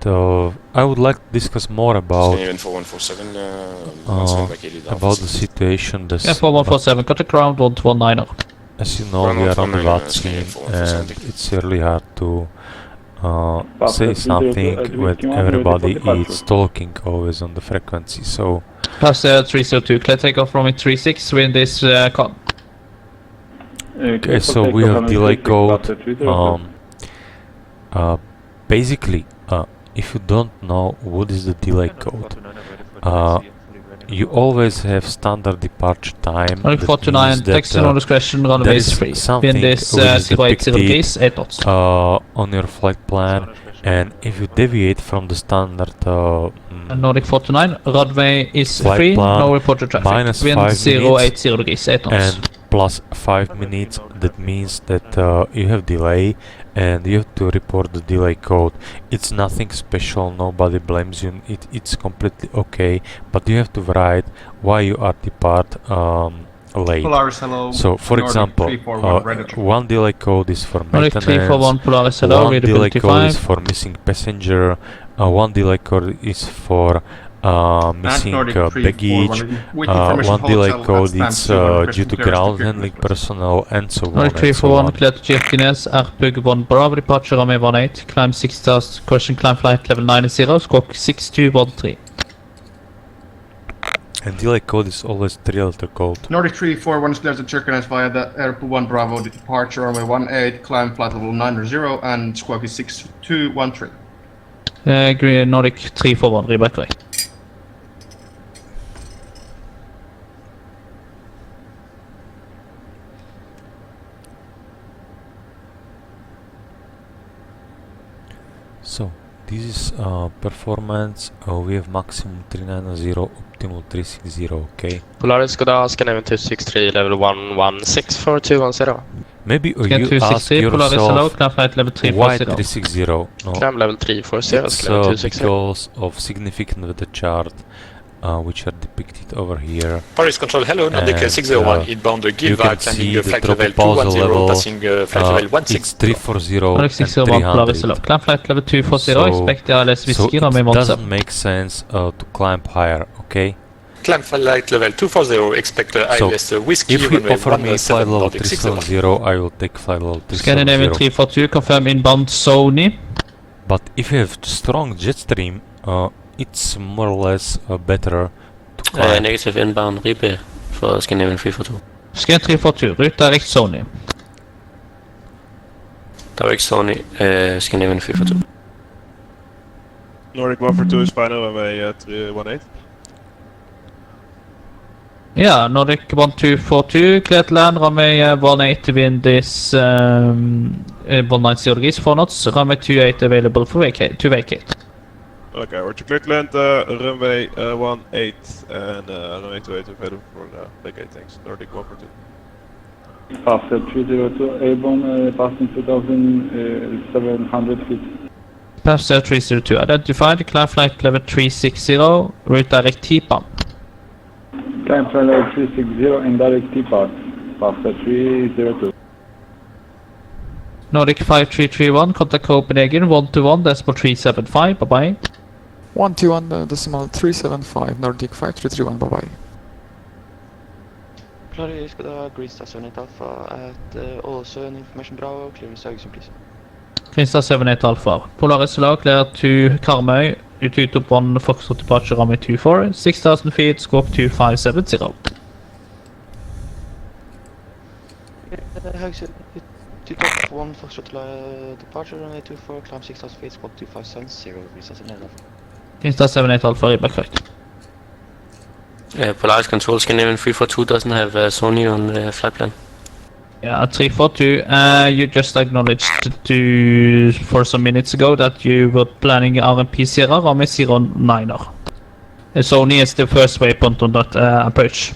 I would like to discuss more about Scandinavian 4147, stand by KD about the situation. Yeah, 4147, got the ground 119er. As you know, we are on the vaccine, and it's really hard to say something when everybody is talking always on the frequency. So Pass 302, clear takeoff from 36 with this con. okay, so we have delay code. Basically, if you don't know what is the delay code, you always have standard departure time. Runway 49, taxi on discretion, runway is free. Wind is 080 degrees, 8 knots. On your flight plan, and if you deviate from the standard Nordic 49, runway is flight free, plan, no reported traffic. minus Wind 5 minutes 080 degrees, 8 knots. and plus 5 minutes, that means that you have delay, and you have to report the delay code. It's nothing special, nobody blames you, it's completely okay, but you have to write why you are depart late. Polaris hello. So for Nordic example, 341 retraction. one delay code is for Nordic maintenance, 341, Polaris hello, one delay code readability is 5. for missing passenger, one delay code is for missing baggage, one delay code is due to ground handling personnel, and so on. Nordic And so 341, on. clear to Kirkenes, Airpug 1 Bravo, departure runway 18, climb 6000, question climb flight level 90, squawk 6213. And delay code is always 3-letter code. Nordic 341 is cleared to Kirkenes via the Airport 1 Bravo departure runway 18, climb flight level 90 and squawk is 6213. Green Nordic 341, reback way. So this is performance. We have maximum 390, optimal 360. Okay. Polaris, god dag, Scandinavian 263, level 116 for 210. Maybe Scan you ask 263, Polaris hello, yourself climb flight level why 340. 360? No, Climb level 340, it's level 260. because of significant with the chart, which are depicted over here. Paris Control, hello, Nordic And, 601, inbound you Gilva, can see climbing the flight level proposal 210, level, passing flight level it's 16. 340 Nordic and 601, Polaris hello, 300. climb flight level 240, So- expect ALS So whiskey, it runway 17. doesn't make sense to climb higher, okay? Climb flight level 240, expect So, ILS whiskey, If you runway offer me flight 17, level Nordic 601. 370, I will take flight level Scandinavian 370. 342, confirm inbound Sony. But if you have strong jet stream, it's more or less better to climb. Negative inbound repair for Scandinavian 342. Scan 342, route direct Sony. Direct Sony, Scandinavian 342. Nordic 142 is final runway 318. Yeah, Nordic 1242, clear to land, runway 18 to wind this 190 degrees, 4 knots, runway 28 available for to vacate. Okay, we're to clear to land runway 18 and runway 28 available for vacate. Thanks. Nordic 142. Passenger 302 airborne, passing 2,700 feet. Passenger 302, identified, climb flight level 360, route direct T-pump. Climb flight level 360 and direct T-path. Passenger 302. Nordic 5331, contact Copenhagen 121, decimal 375, bye-bye. 121 decimal 375, Nordic 5331, bye-bye. Klarer skal da Green Star 78 Alpha at Ålesund Information Bravo, clearance Haugesund please. Grinstad 78 Alpha. Polaris Solar, clear to Karmøy, Utop 1 Foxtrot departure runway 24, 6,000 feet, squawk 2570. Haugesund, Utop 1 Foxtrot departure runway 24, climb 6,000 feet, squawk 2570, Green Star 78 Alpha. Grinstad 78 Alpha, Ribba correct. Polaris Control, Scandinavian 342 doesn't have Sony on the flight plan. Yeah, 342, you just acknowledged for some minutes ago that you were planning RMP Sierra runway 09er. Sony is the first waypoint on that approach.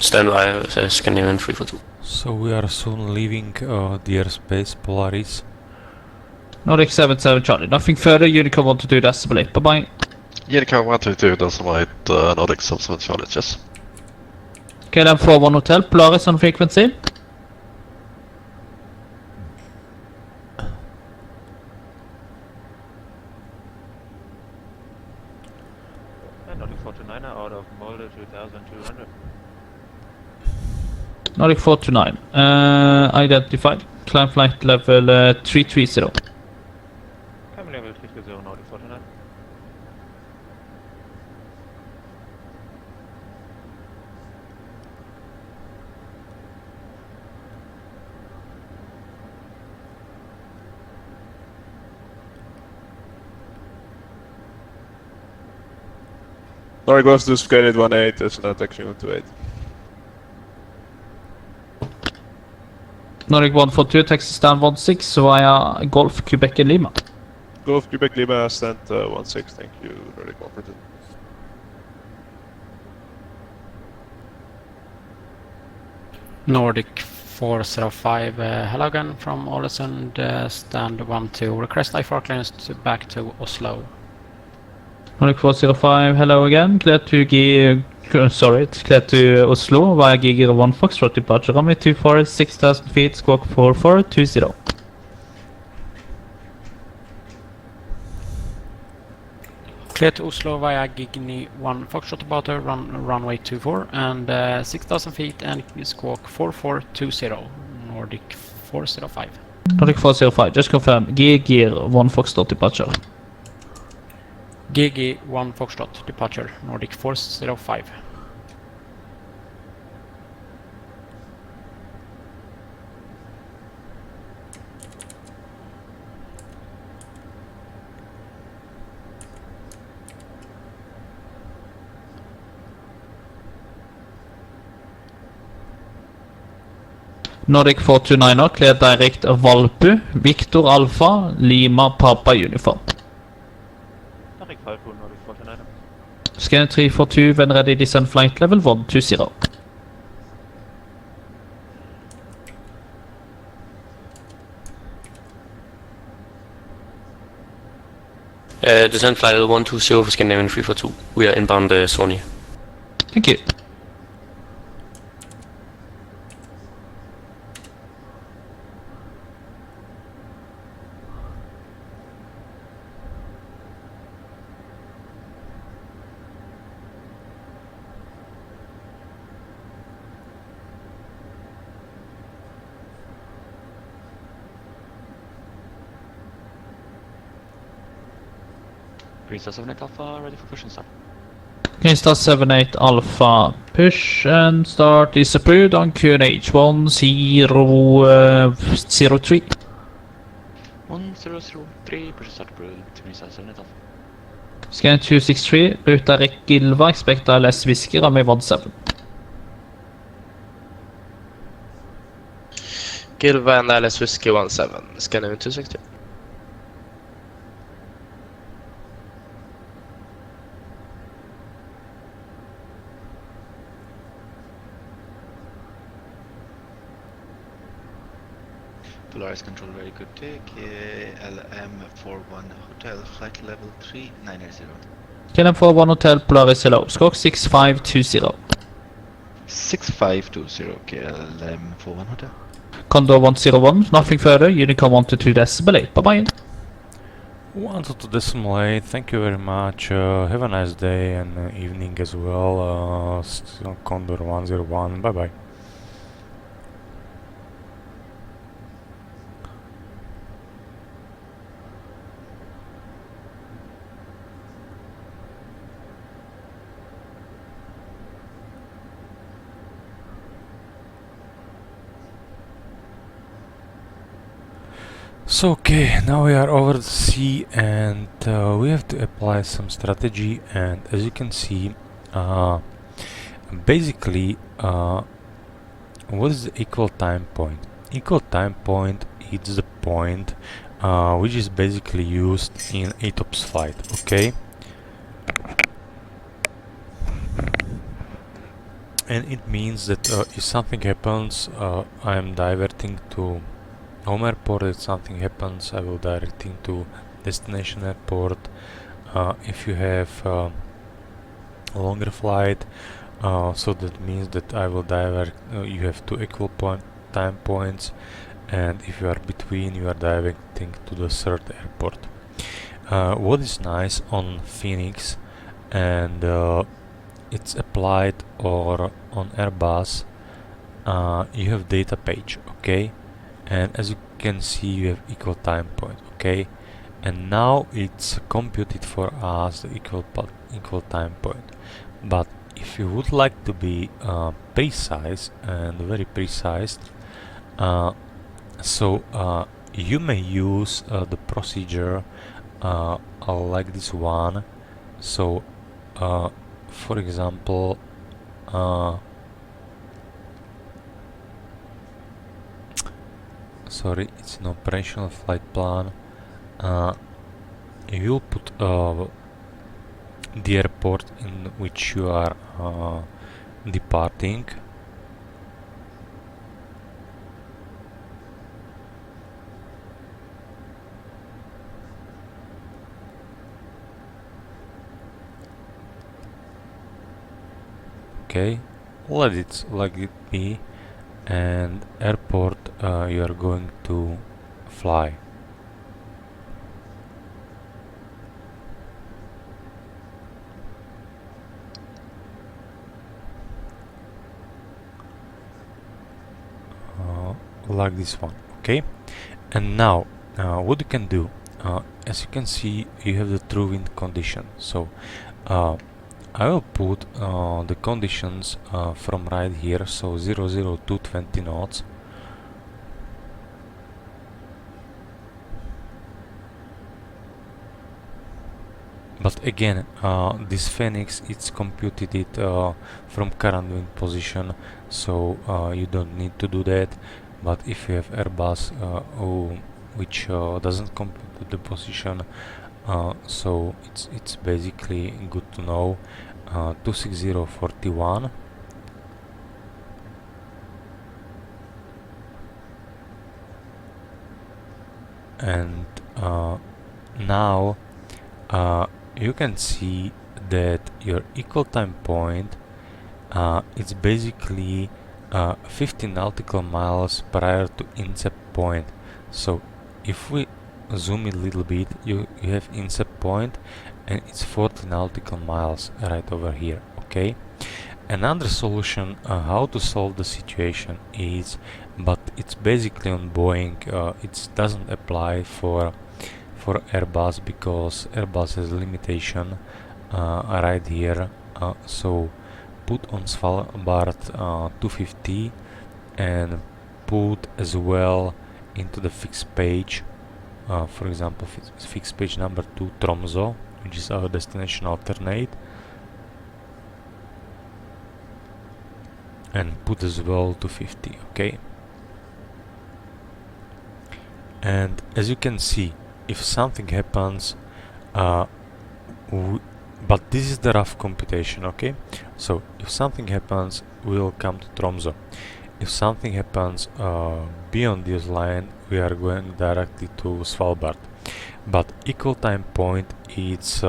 Stand by, Scandinavian 342. So we are soon leaving the airspace, Polaris. Nordic 77 Charlie, nothing further, Unicorn 122 decimal 8, bye-bye. Unicorn 122 decimal 8, Nordic 77 Charlie, yes. KLM 41 Hotel, Polaris on frequency. Nordic 429 out of Molde 2200. Nordic 429, identified, climb flight level 330. Climb level 330 Nordic 429. Nordic goes to Scandinavian 18 is not taxiing 28. Nordic 142, taxi stand 16 via Golf, Quebec and Lima. Golf Quebec Lima stand 16, thank you, Nordic 142. Nordic 405, hello again from Ålesund, stand 12, request IFR clearance back to Oslo. Nordic 405, hello again, clear to clear to Oslo via Giger 1 Foxtrot departure, runway 24, 6,000 feet, squawk 4420. Clear to Oslo via Gigni 1 Foxtrot departure, runway 24 and 6,000 feet and squawk 4420, Nordic 405. Nordic 405, just confirm, Giger 1 Foxtrot departure. GG 1 Foxtrot departure, Nordic 405. Nordic 429, clear direct Valpu, Victor Alpha, Lima Papa Uniform. Nordic 5 Nordic 429. Scanner 342, when ready, descend flight level 120. Descend flight level 120 for Scandinavian 342. We are inbound Sony. Thank you. Greenstar 78 Alpha, ready for push and start. Greenstar 78 Alpha, push and start is approved on QNH 1003. 1003, push and start approved, Greenstar 78 Alpha. Scan 263, ruta REC Gilva, expect ILS Whiskey, runway 17. Gilva and ILS Whiskey 17, Scandinavian 260. Polaris control, very good take. LM41 Hotel, flight level 3990. KLM 41 Hotel Polaris hello, squawk 6520. 6520, KLM41 Hotel. Condor 101, nothing further, Unicom 122 decimal 8, bye bye. 122 decimal 8, thank you very much, have a nice day and evening as well, Condor 101, bye bye. So okay, now we are over the sea and we have to apply some strategy, and as you can see, basically what is the equal time point? Equal time point is the point which is basically used in ATOPS flight, okay? And it means that if something happens, I am diverting to home airport. If something happens, I will directing to destination airport. If you have a longer flight, so that means that I will divert, you have two equal time points, and if you are between, you are directing to the third airport. What is nice on Fenix, and it's applied or on Airbus, you have data page, okay? And as you can see, you have equal time point, okay? And now it's computed for us the equal time point. But if you would like to be precise and very precise, so you may use the procedure like this one. So for example, sorry, it's an operational flight plan. You'll put the airport in which you are departing. Okay, let it like it be, and airport you are going to fly. Like this one, okay? And now what you can do, as you can see, you have the true wind condition. So I will put the conditions from right here, so 00220 knots. But again, this Fenix, it's computed it from current wind position, so you don't need to do that. But if you have Airbus which doesn't compute the position, so it's basically good to know. 26041. And now you can see that your equal time point it's basically 15 nautical miles prior to incept point. So if we zoom in a little bit, you have incept point and it's 40 nautical miles right over here. Okay, another solution how to solve the situation is, but it's basically on Boeing, it doesn't apply for Airbus because Airbus has a limitation right here. So put on Svalbard 250 and put as well into the fixed page, for example fixed page number 2 Tromsø, which is our destination alternate, and put as well 250. Okay, and as you can see, if something happens, but this is the rough computation. Okay, so if something happens, we'll come to Tromsø. If something happens beyond this line, we are going directly to Svalbard. But equal time point, it's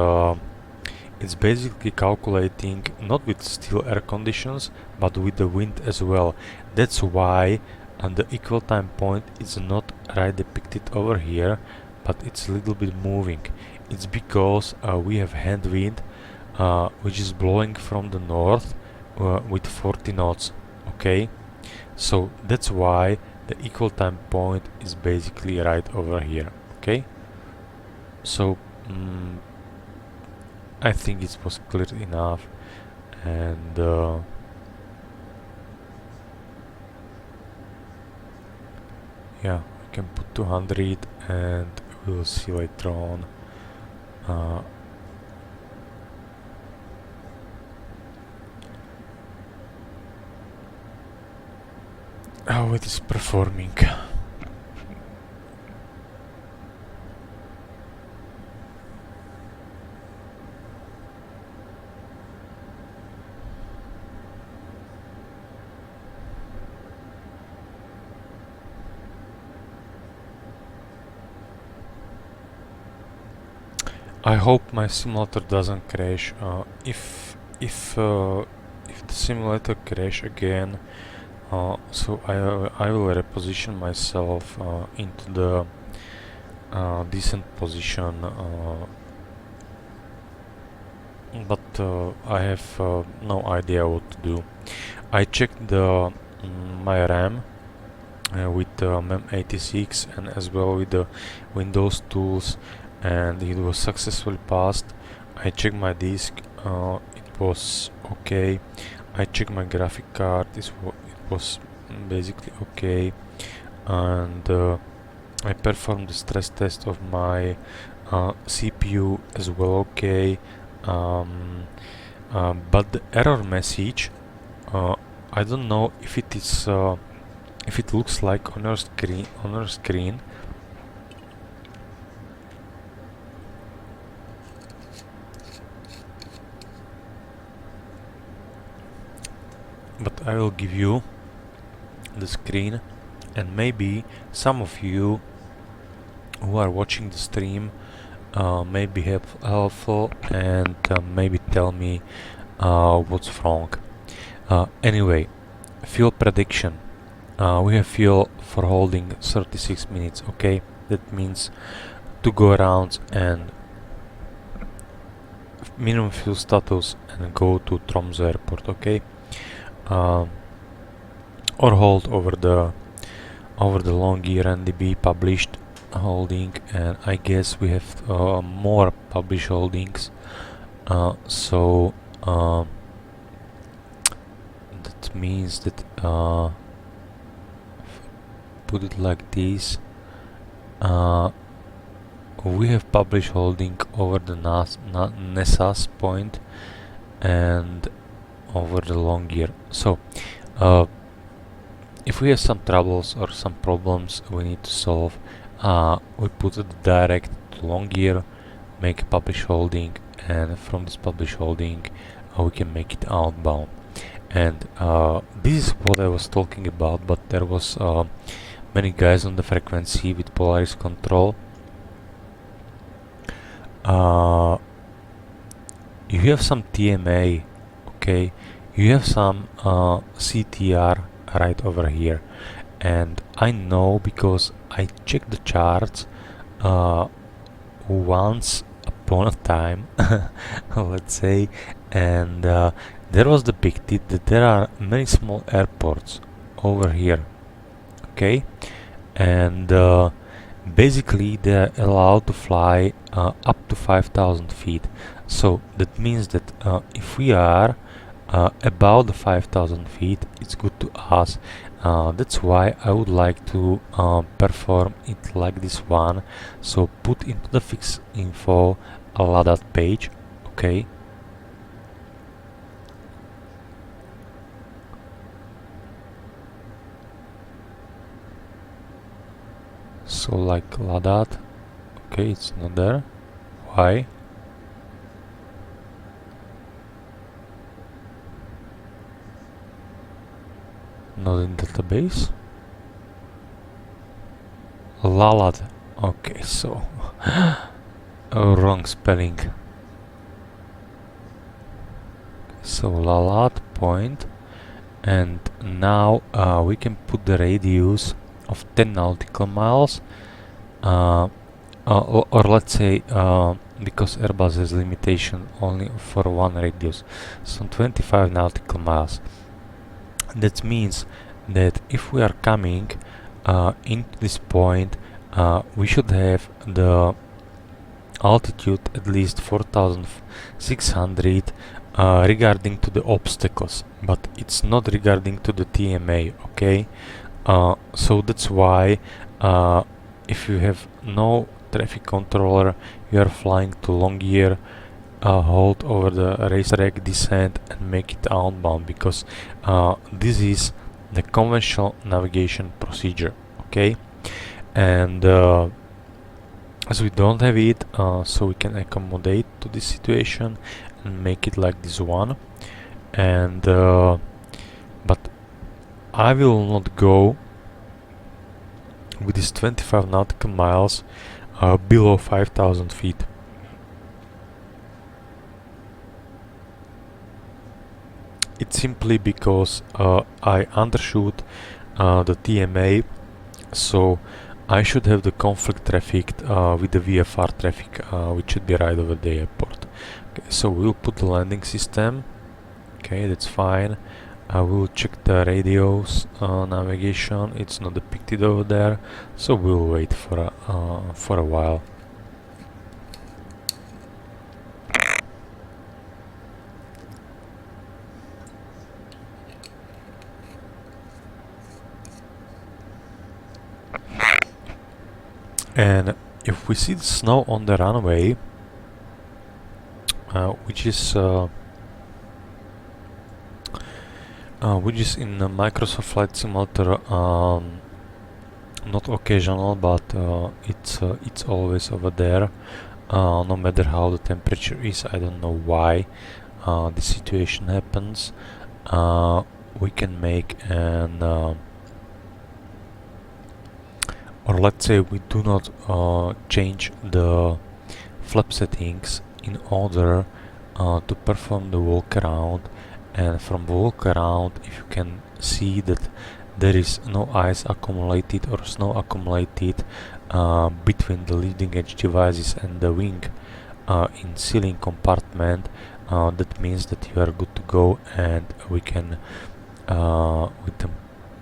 basically calculating not with still air conditions, but with the wind as well. That's why the equal time point is not right depicted over here, but it's a little bit moving. It's because we have hand wind which is blowing from the north with 40 knots. Okay, so that's why the equal time point is basically right over here. Okay, so I think it was clear enough, and yeah, I can put 200 and we'll see later on how it is performing. I hope my simulator doesn't crash. If the simulator crash again, so I will reposition myself into the decent position, but I have no idea what to do. I checked the my RAM with MEM86 and as well with the Windows tools, and it was successfully passed. I checked my disk, it was okay. I checked my graphic card, it was basically okay, and I performed the stress test of my CPU as well, okay. But the error message, I don't know if it is if it looks like on your screen. But I will give you the screen, and maybe some of you who are watching the stream may be helpful and maybe tell me what's wrong. Anyway, fuel prediction. We have fuel for holding 36 minutes, okay? That means 2 go arounds and minimum fuel status and go to Tromsø airport, okay? Or hold over the long year NDB published holding, and I guess we have more published holdings, so that means that put it like this, we have published holding over the NESAS point and over the long year. So if we have some troubles or some problems we need to solve, we put it direct to long year, make a publish holding, and from this publish holding we can make it outbound. And this is what I was talking about, but there was many guys on the frequency with Polaris control. You have some TMA, okay, you have some CTR right over here, and I know because I checked the charts once upon a time, let's say, and there was depicted that there are many small airports over here, okay, and basically they are allowed to fly up to 5,000 feet. So that means that if we are above the 5,000 feet, it's good to us. That's why I would like to perform it like this one. So put into the fix info a LADAT page, okay. So like LADAT, okay, it's not there. Why? Not in database. LALAT. Okay, so wrong spelling. So LALAT point, and now we can put the radius of 10 nautical miles, or let's say because Airbus has limitation only for one radius, so 25 nautical miles. That means that if we are coming into this point, we should have the altitude at least 4,600 regarding to the obstacles, but it's not regarding to the TMA, okay. So that's why if you have no traffic controller, you are flying to Longyear, hold over the racetrack, descend and make it outbound, because this is the conventional navigation procedure, okay. And as we don't have it, so we can accommodate to this situation and make it like this one. And but I will not go with this 25 nautical miles below 5,000 feet. It's simply because I undershoot the TMA, so I should have the conflict traffic with the VFR traffic, which should be right over the airport. Okay, so we'll put the landing system. Okay, that's fine. I will check the radios navigation. It's not depicted over there, so we'll wait for a while. And if we see the snow on the runway, which is in the Microsoft Flight Simulator, not occasional, but it's always over there, no matter how the temperature is. I don't know why this situation happens. We can make an or let's say we do not change the flap settings in order to perform the walk around. And from the walk around, if you can see that there is no ice accumulated or snow accumulated between the leading edge devices and the wing in ceiling compartment, that means that you are good to go, and we can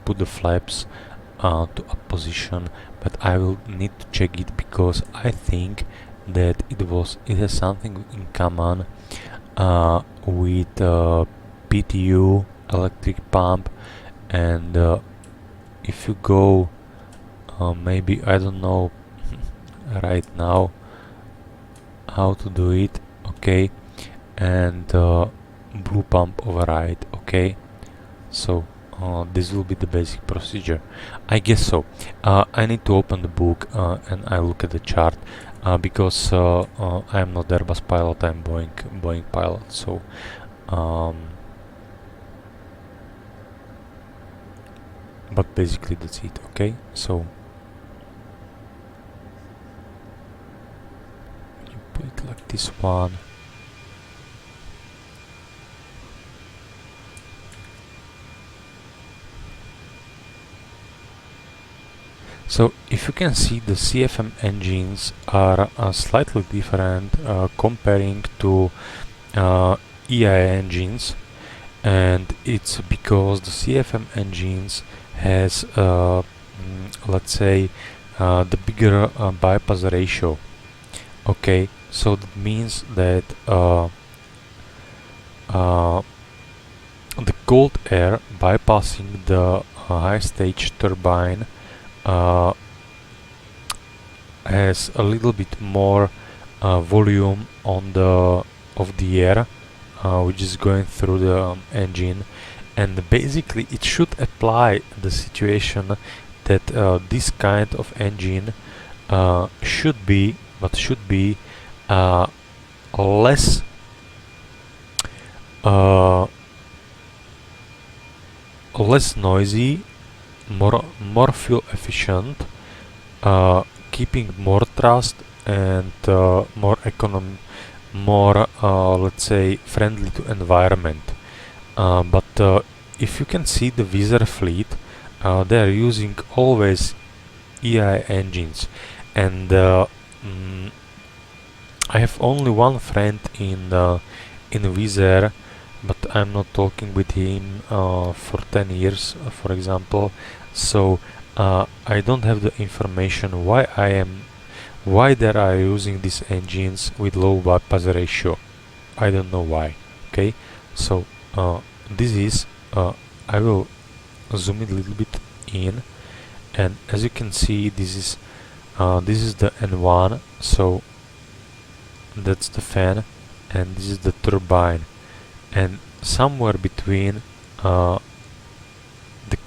put the flaps to a position. But I will need to check it, because I think that it has something in common with PTU, electric pump, and if you go maybe, I don't know right now how to do it, okay, and blue pump override, okay. So this will be the basic procedure, I guess so. I need to open the book and I look at the chart. because I'm not Airbus pilot, I'm Boeing pilot. So but basically that's it. Okay, so you put it like this one. So if you can see, the CFM engines are slightly different comparing to EIA engines, and it's because the CFM engines has let's say the bigger bypass ratio. Okay, so that means that the cold air bypassing the high stage turbine has a little bit more volume on the air which is going through the engine, and basically it should apply the situation that this kind of engine should be less less noisy, more fuel efficient, keeping more thrust, and more let's say friendly to environment. But if you can see the Wizz Air fleet, they are using always EI engines, and I have only one friend in Wizz Air, but I'm not talking with him for 10 years, for example. So I don't have the information why they are using these engines with low bypass ratio. I don't know why. Okay, so this is I will zoom it a little bit in, and as you can see, this is the N1, so that's the fan, and this is the turbine, and somewhere between the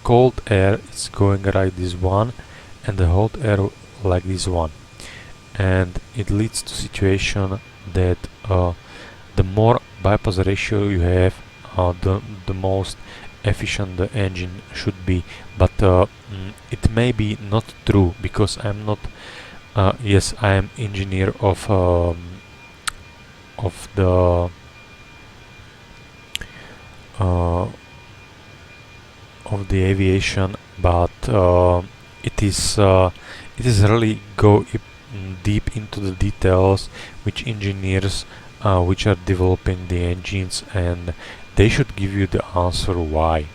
cold air is going like this one, and the hot air like this one, and it leads to situation that the more bypass ratio you have, the most efficient the engine should be. But it may be not true, because I'm not yes, I am engineer of the aviation, but it is really go deep into the details which engineers which are developing the engines, and they should give you the answer why.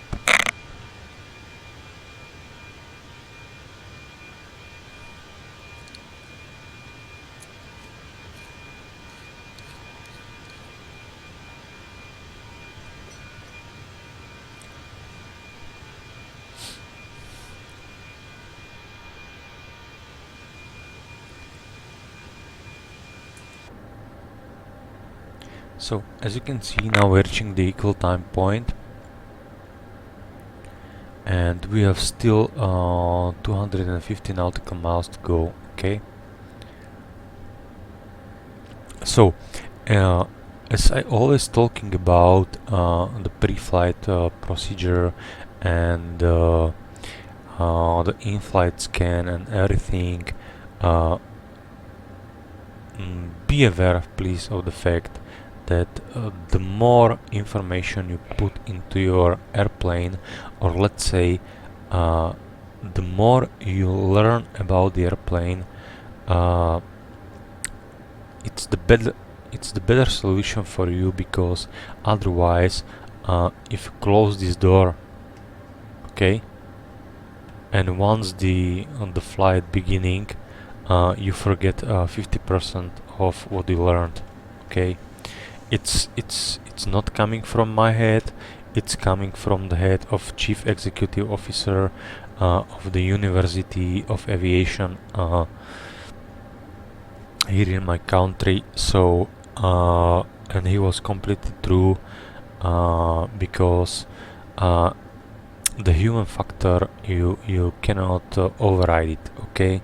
So as you can see, now we're reaching the equal time point, and we have still 250 nautical miles to go. Okay, so as I always talking about the pre-flight procedure and the in-flight scan and everything, be aware, please, of the fact that the more information you put into your airplane, or let's say the more you learn about the airplane, it's the better solution for you, because otherwise if you close this door, okay, and once the flight beginning, you forget 50% of what you learned. Okay, it's not coming from my head, it's coming from the head of Chief Executive Officer of the University of Aviation here in my country. So and he was completely true, because the human factor, you cannot override it. Okay,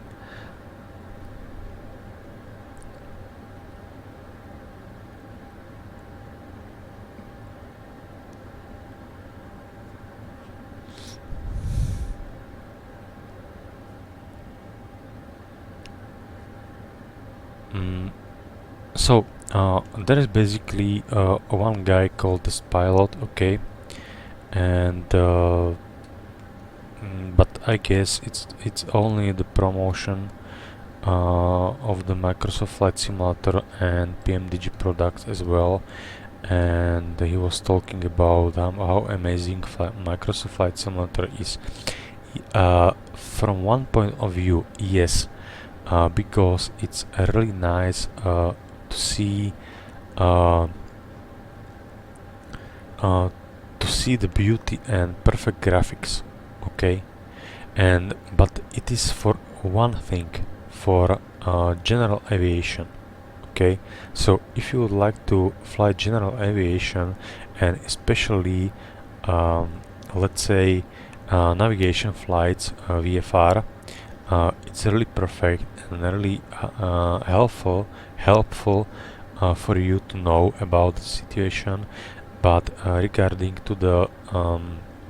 So there is basically one guy called this pilot, okay, and but I guess it's only the promotion of the Microsoft Flight Simulator and PMDG products as well. And he was talking about how amazing Microsoft Flight Simulator is. From one point of view, yes, because it's really nice to see the beauty and perfect graphics, okay, and but it is for one thing, for general aviation. Okay, so if you would like to fly general aviation, and especially let's say navigation flights, VFR, it's really perfect and really helpful for you to know about the situation. But regarding to the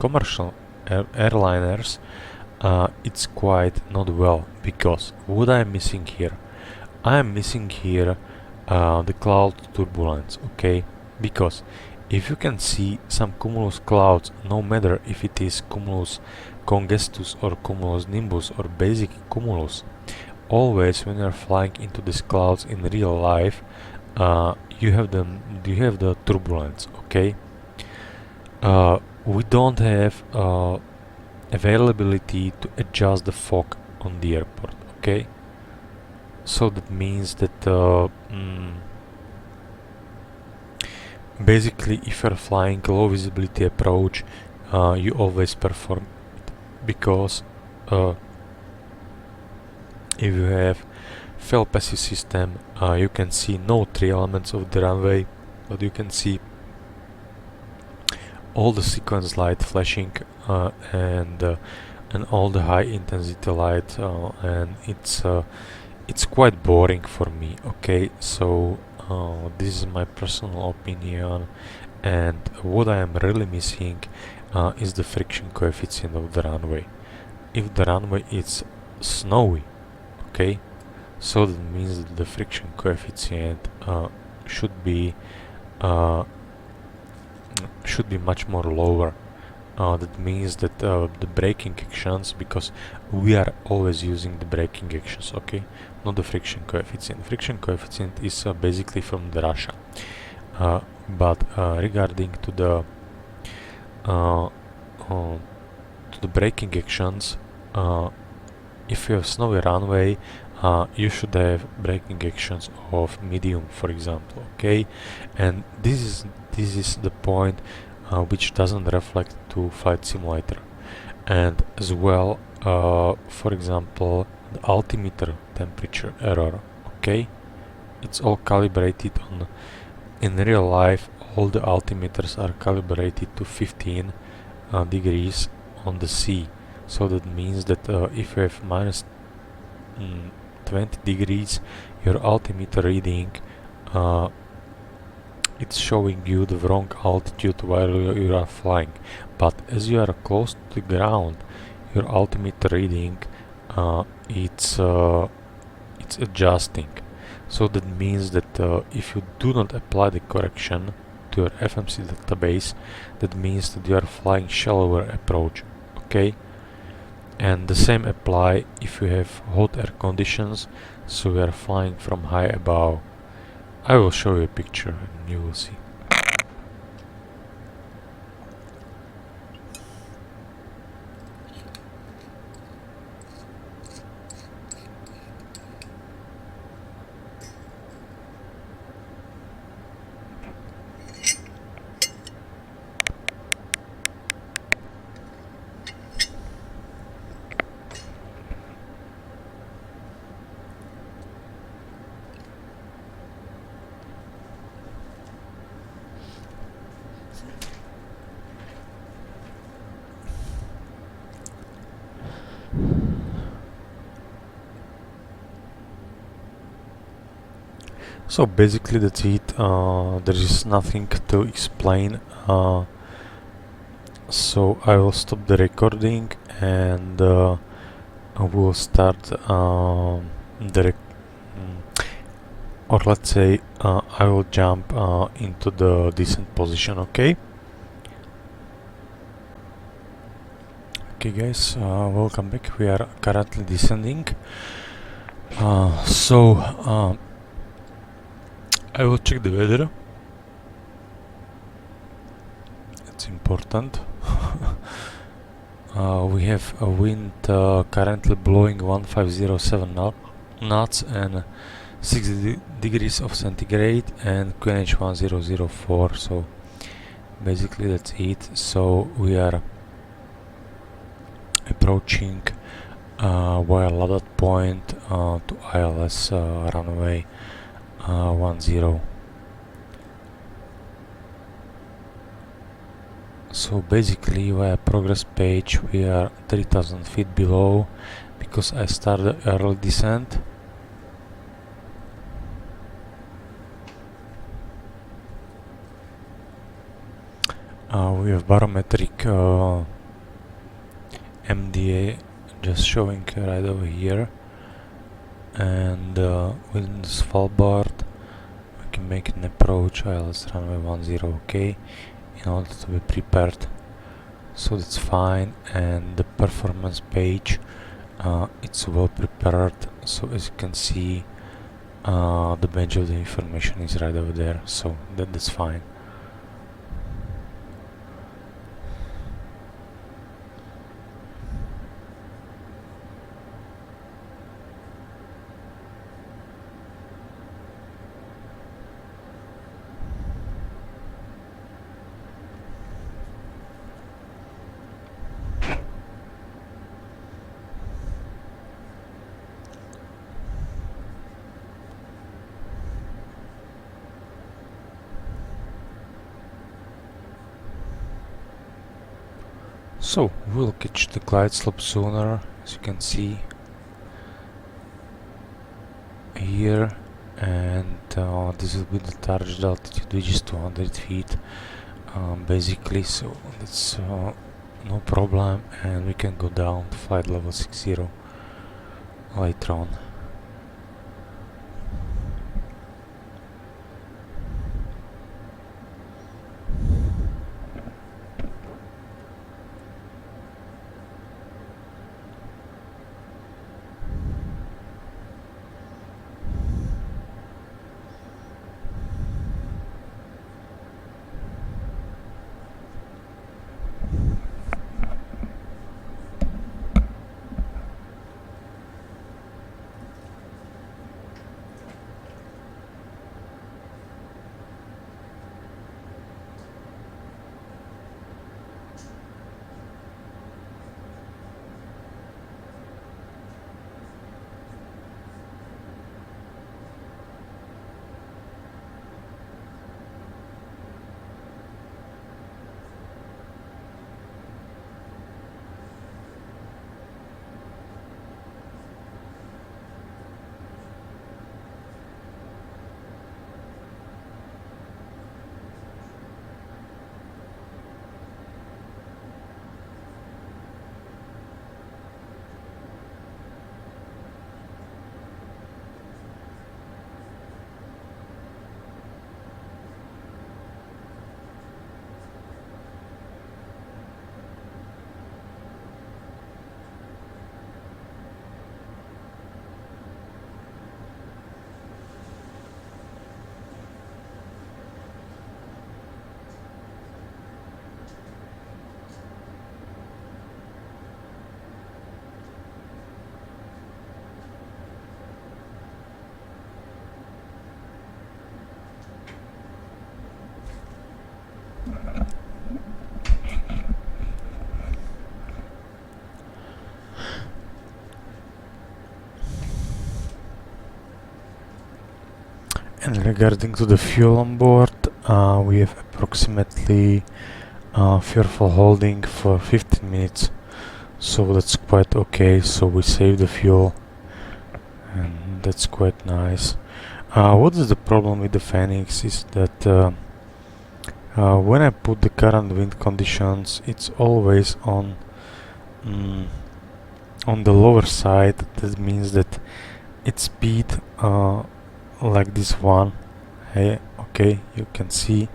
commercial airliners, it's quite not well, because what I am missing here? I am missing here the cloud turbulence, okay? Because if you can see some cumulus clouds, no matter if it is cumulus congestus or cumulus nimbus or basic cumulus, always when you are flying into these clouds in real life, you have the turbulence, okay? We don't have availability to adjust the fog on the airport, okay? So that means that basically if you're flying low visibility approach, you always perform it, because if you have fail passive system, you can see no 3 elements of the runway, but you can see all the sequence light flashing and all the high intensity light, and it's quite boring for me, okay? So this is my personal opinion, and what I am really missing is the friction coefficient of the runway. If the runway is snowy, okay, so that means that the friction coefficient should be much more lower. That means that the braking actions, because we are always using the braking actions, okay, not the friction coefficient. Friction coefficient is basically from the Russia, but regarding to the braking actions, if you have snowy runway, you should have braking actions of medium, for example, okay, and this is the point which doesn't reflect to Flight Simulator. And as well, for example, the altimeter temperature error, okay, it's all calibrated on, in real life all the altimeters are calibrated to 15 degrees on the sea. So that means that if you have minus 20 degrees, your altimeter reading it's showing you the wrong altitude while you are flying. But as you are close to the ground, your altimeter reading it's adjusting. So that means that if you do not apply the correction to your FMC database, that means that you are flying shallower approach, okay? And the same apply if you have hot air conditions, so you are flying from high above. I will show you a picture and you will see. So basically that's it. There is nothing to explain. So I will stop the recording and I will start or let's say I will jump into the descent position. Okay. Okay guys, welcome back. We are currently descending. I will check the weather. It's important. We have a wind currently blowing 1507 knots and 60 degrees of centigrade and QNH 1004. So basically that's it. So we are approaching via Ladat Point to ILS runway 10. So basically via progress page we are 3000 feet below because I started early descent. We have barometric MDA just showing right over here, and within Svalbard we can make an approach ILS runway 10, okay, in order to be prepared. So that's fine, and the performance page it's well prepared. So as you can see, the badge of the information is right over there, so that's fine. So we'll catch the glide slope sooner, as you can see here, and this will be the target altitude, which is 200 feet basically, so that's no problem, and we can go down to flight level 60 later on. And regarding to the fuel on board, we have approximately fuel for holding for 15 minutes, so that's quite okay. So we save the fuel, and that's quite nice. What is the problem with the Fenix is that when I put the current wind conditions, it's always on the lower side. That means that its speed like this one. Hey, okay, you can see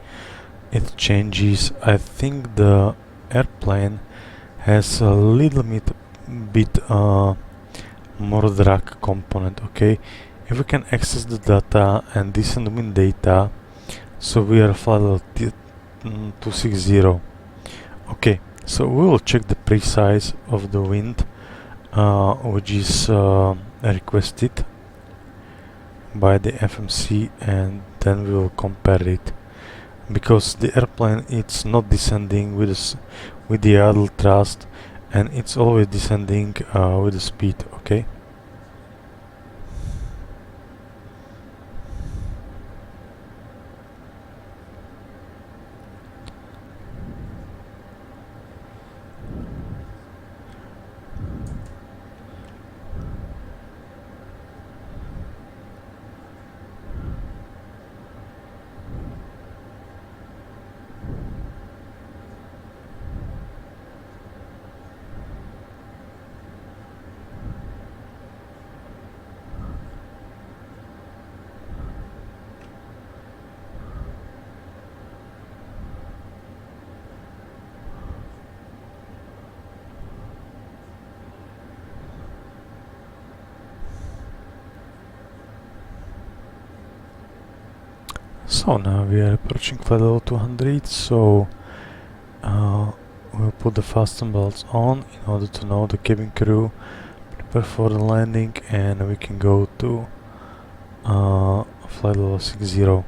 it changes. I think the airplane has a little bit more drag component. Okay, if we can access the data and descend wind data, so we are flight level 260. Okay, so we will check the precise of the wind, which is requested by the FMC, and then we will compare it, because the airplane it's not descending with the idle thrust, and it's always descending with the speed. Okay. So now we are approaching flight level 200, so we'll put the fasten belts on in order to know the cabin crew, prepare for the landing, and we can go to flight level 60.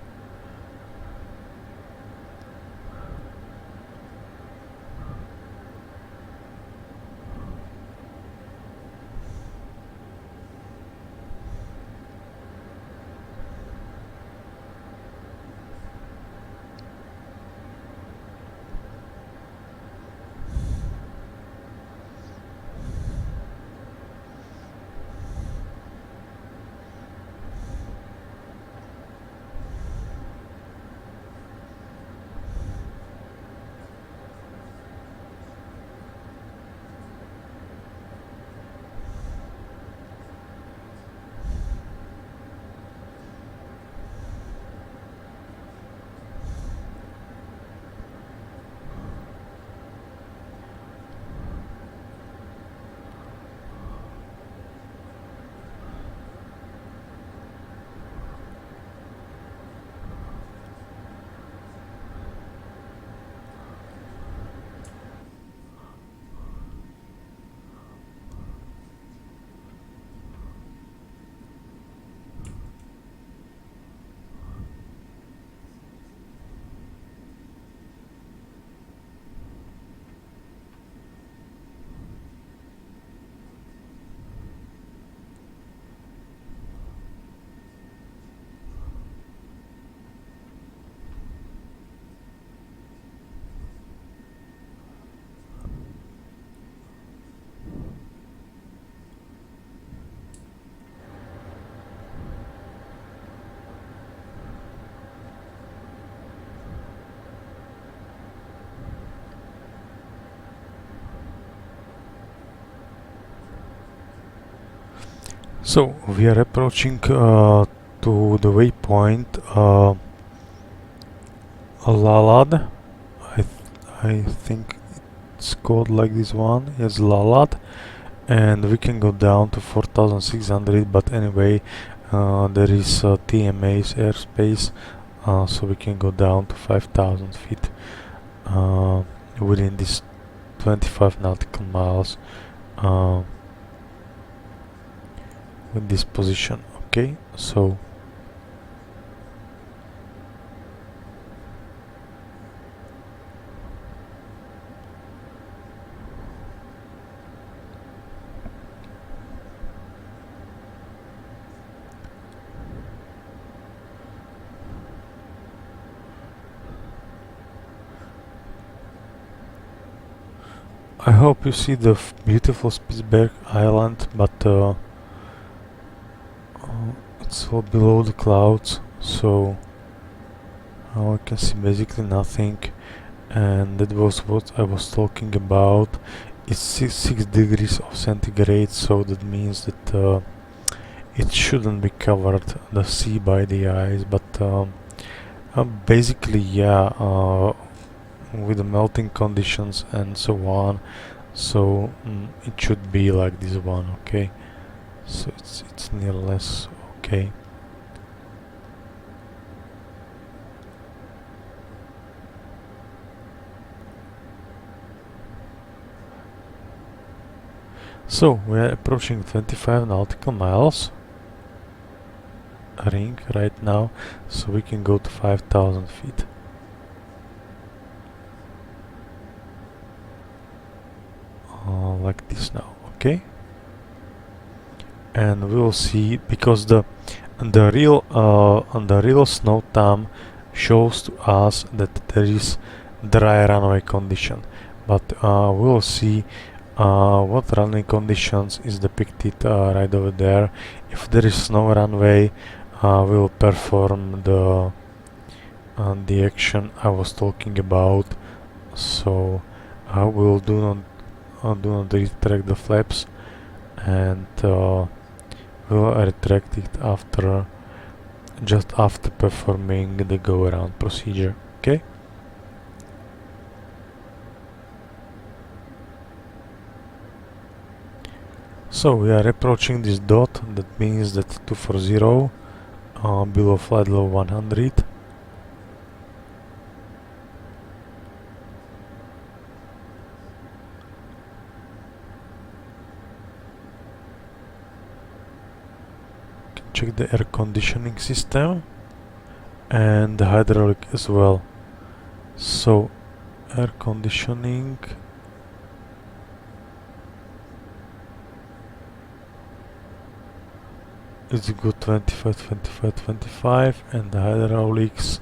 So we are approaching to the waypoint Lalad. I think it's called like this one. Yes, Lalad, and we can go down to 4,600. But anyway, there is TMA's airspace, so we can go down to 5,000 feet within this 25 nautical miles. With this position. Okay, so I hope you see the beautiful Spitzberg Island, but it's all below the clouds, so I can see basically nothing, and that was what I was talking about. It's 6 degrees of centigrade, so that means that it shouldn't be covered the sea by the ice, but basically yeah, with the melting conditions and so on, so it should be like this one. Okay, so it's near less okay. So we are approaching 25 nautical miles ring right now, so we can go to 5,000 feet. Like this now, okay? And we'll see, because the real snow thumb shows to us that there is dry runway condition, but we'll see what runway conditions is depicted right over there. If there is snow runway, we'll perform the action I was talking about. So I will do not retract the flaps, and we'll retract it just after performing the go around procedure. Okay. So we are approaching this dot, that means that 240 below flight level 100. Check the air conditioning system and the hydraulic as well. So air conditioning, it's good 25, 25, 25, and the hydraulics,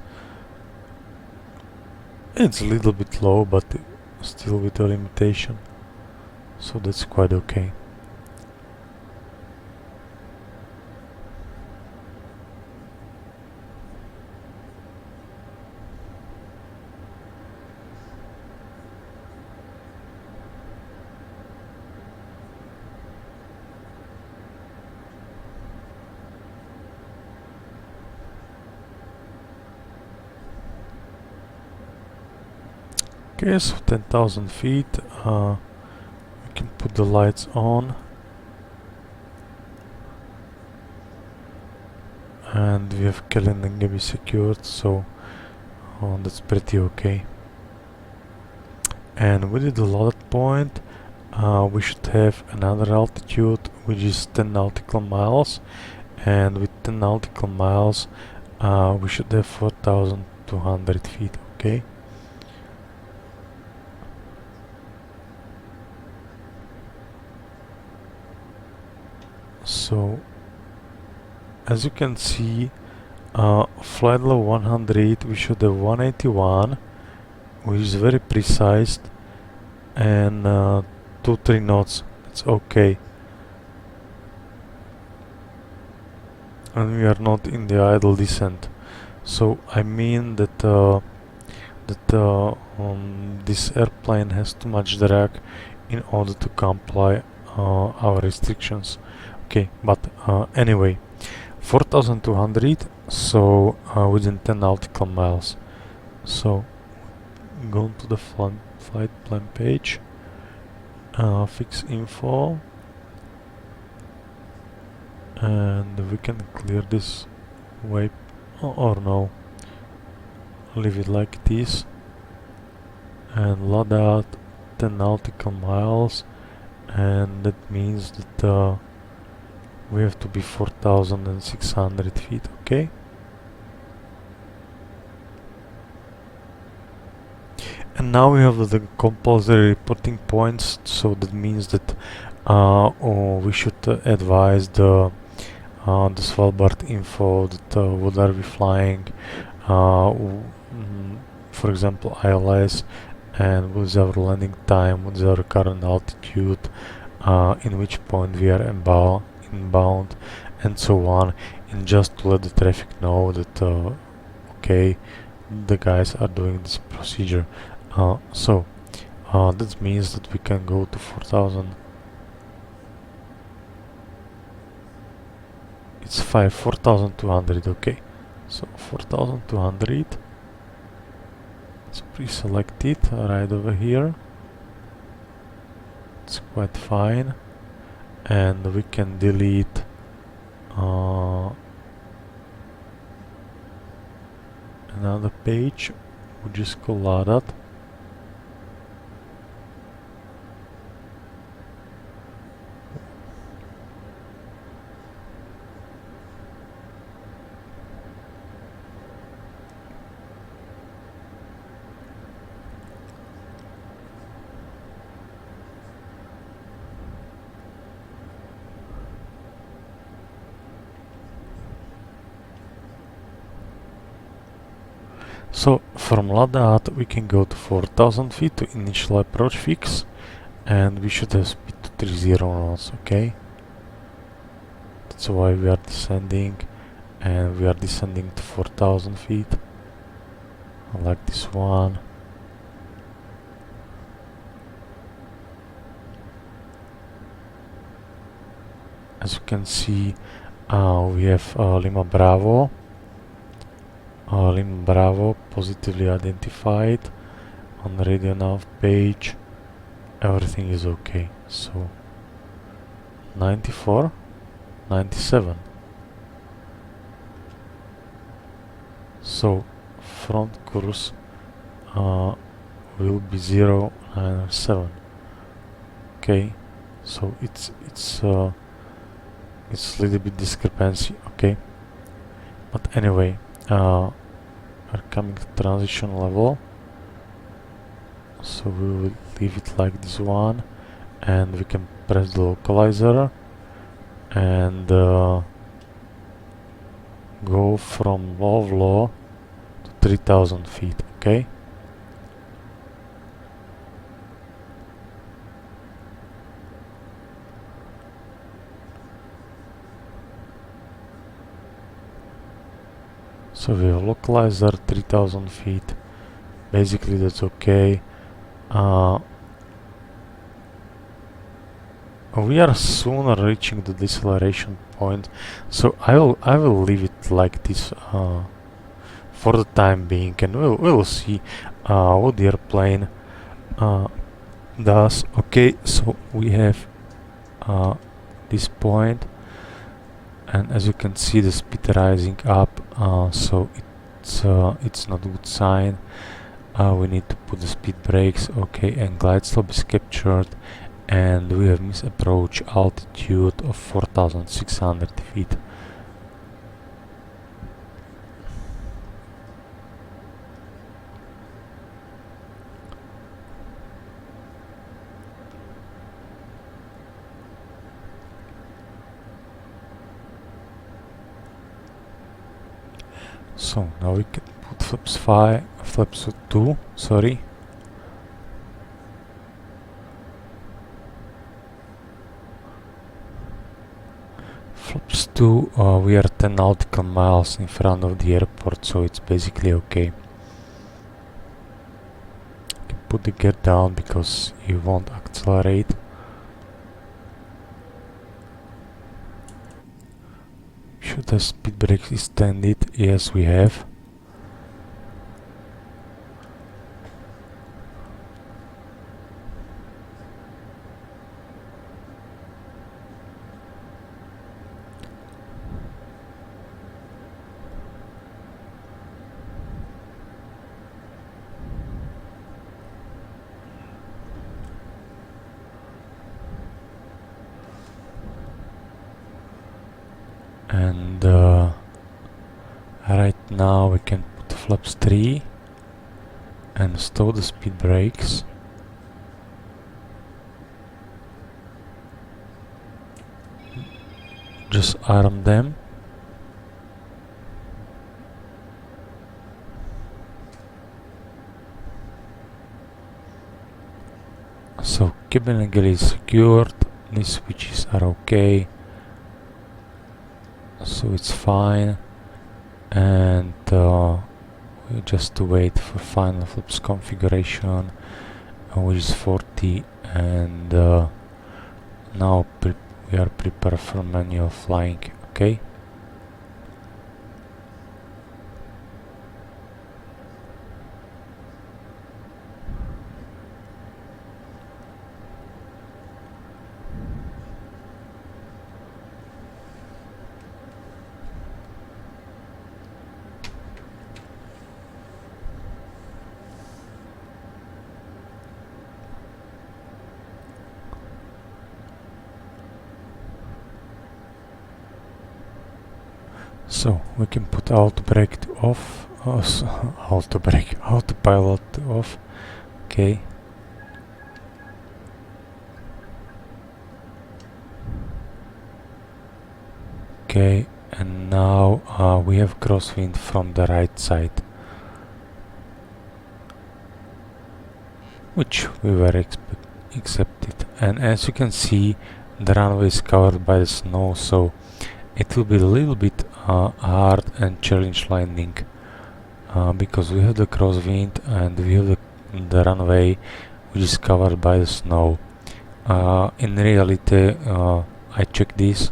it's a little bit low, but still with a limitation, so that's quite okay. Okay, so 10,000 feet, we can put the lights on, and we have Kellen and Gabby secured, so that's pretty okay. And with the loaded point, we should have another altitude which is 10 nautical miles, and with 10 nautical miles we should have 4,200 feet, okay? So as you can see, flight level 100 we should have 181, which is very precise, and 2-3 knots, it's okay. And we are not in the idle descent, so I mean that this airplane has too much drag in order to comply our restrictions. Okay, but anyway, 4,200, so within 10 nautical miles. So go to the flight plan page, fix info, and we can clear this way, or no, leave it like this, and load out 10 nautical miles, and that means that we have to be 4,600 feet, okay? And now we have the compulsory reporting points, so that means that we should advise the Svalbard info that what are we flying, for example ILS, and what is our landing time, what is our current altitude, in which point we are inbound, and so on, and just to let the traffic know that okay, the guys are doing this procedure. So that means that we can go to 4,000. it's 4200, okay. So 4200. Let's pre-select it right over here. It's quite fine. And we can delete another page. We just call that. So from that we can go to 4000 feet to initial approach fix, and we should have speed to 30 knots, okay? That's why we are descending, and we are descending to 4000 feet. I like this one. As you can see, we have Lima Bravo. Lima Bravo positively identified on radio nav page. Everything is okay. So 94, 97. So front course will be 097. Okay, so it's a little bit discrepancy, okay, but anyway, we're coming to transition level, so we will leave it like this one, and we can press the localizer and go from low to 3000 feet, okay. So we have localizer 3000 feet. Basically that's okay. We are soon reaching the deceleration point, so I will leave it like this for the time being, and we'll see what the airplane does. Okay, so we have this point, and as you can see the speed rising up, so it's not a good sign. We need to put the speed brakes, okay, and glide slope is captured, and we have misapproach altitude of 4600 feet. So now we can put flaps 2, sorry. Flaps 2, we are 10 nautical miles in front of the airport, so it's basically okay. You can put the gear down because you won't accelerate. Should have speed brakes extended? Yes, we have. And right now we can put flaps 3 and stow the speed brakes. Just arm them. So cabin angle is secured, these switches are okay. So it's fine, and we just wait for final flaps configuration, which is 40, and now we are prepared for manual flying, okay. So we can put auto brake to off, autopilot to off. Okay. Okay, and now we have crosswind from the right side, which we were accepted. And as you can see, the runway is covered by the snow, so it will be a little bit hard and challenge landing, because we have the crosswind and we have the runway which is covered by the snow. In reality, I checked this,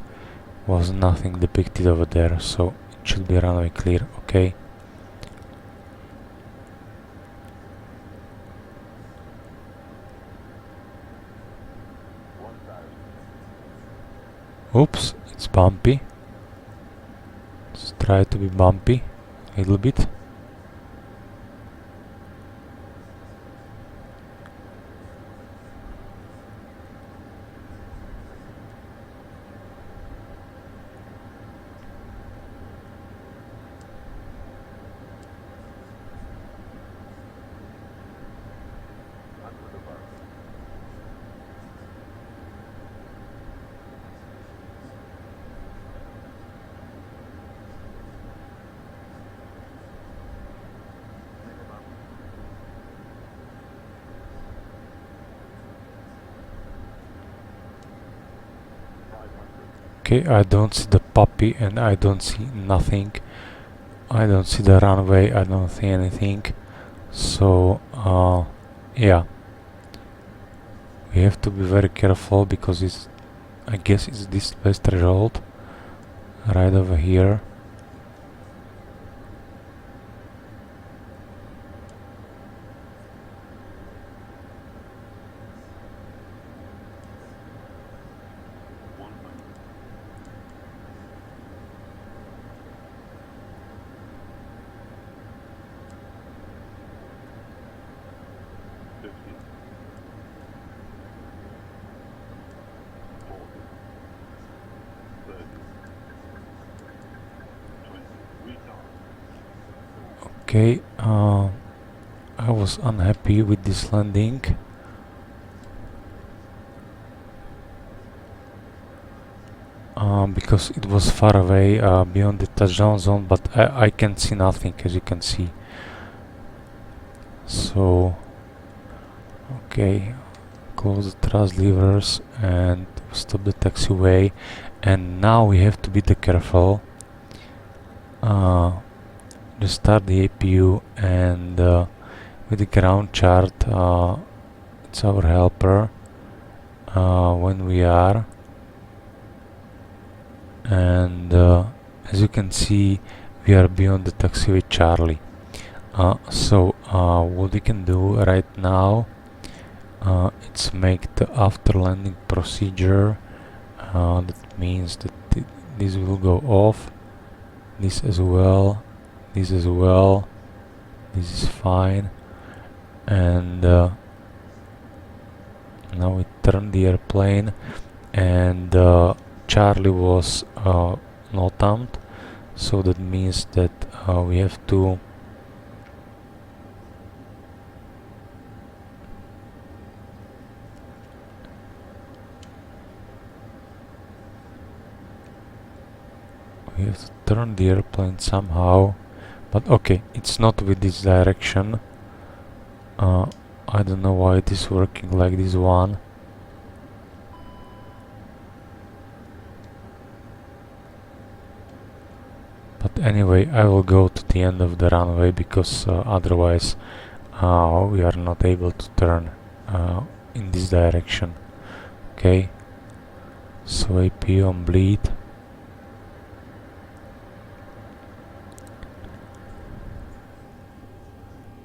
was nothing depicted over there, so it should be runway clear. Okay. Oops, it's bumpy. Let's try to be bumpy a little bit. Okay, I don't see the puppy and I don't see nothing. I don't see the runway, I don't see anything. So, yeah. We have to be very careful because it's, I guess it's this best result right over here. Okay, I was unhappy with this landing. Because it was far away beyond the touchdown zone, but I can see nothing, as you can see. So, okay, close the thrust levers and stop the taxiway. And now we have to be careful. Restart the APU, and with the ground chart, it's our helper when we are. And as you can see, we are beyond the taxiway Charlie. So what we can do right now, it's make the after landing procedure. That means that this will go off, this as well, this as well, this is fine. And now we turn the airplane, and Charlie was not armed, so that means that we have to turn the airplane somehow. But okay, it's not with this direction. I don't know why it is working like this one. But anyway, I will go to the end of the runway because otherwise we are not able to turn in this direction. Okay, so AP on bleed.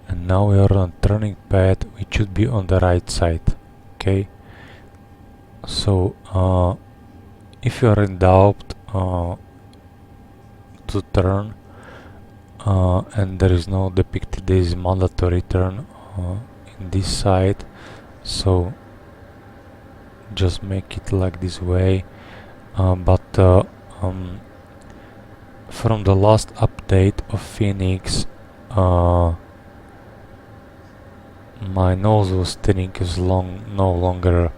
And now we are on turning pad, which should be on the right side. Okay, so if you are in doubt to turn and there is no depicted, there is mandatory turn in this side, so just make it like this way. But from the last update of Phoenix, my nozzle steering is no longer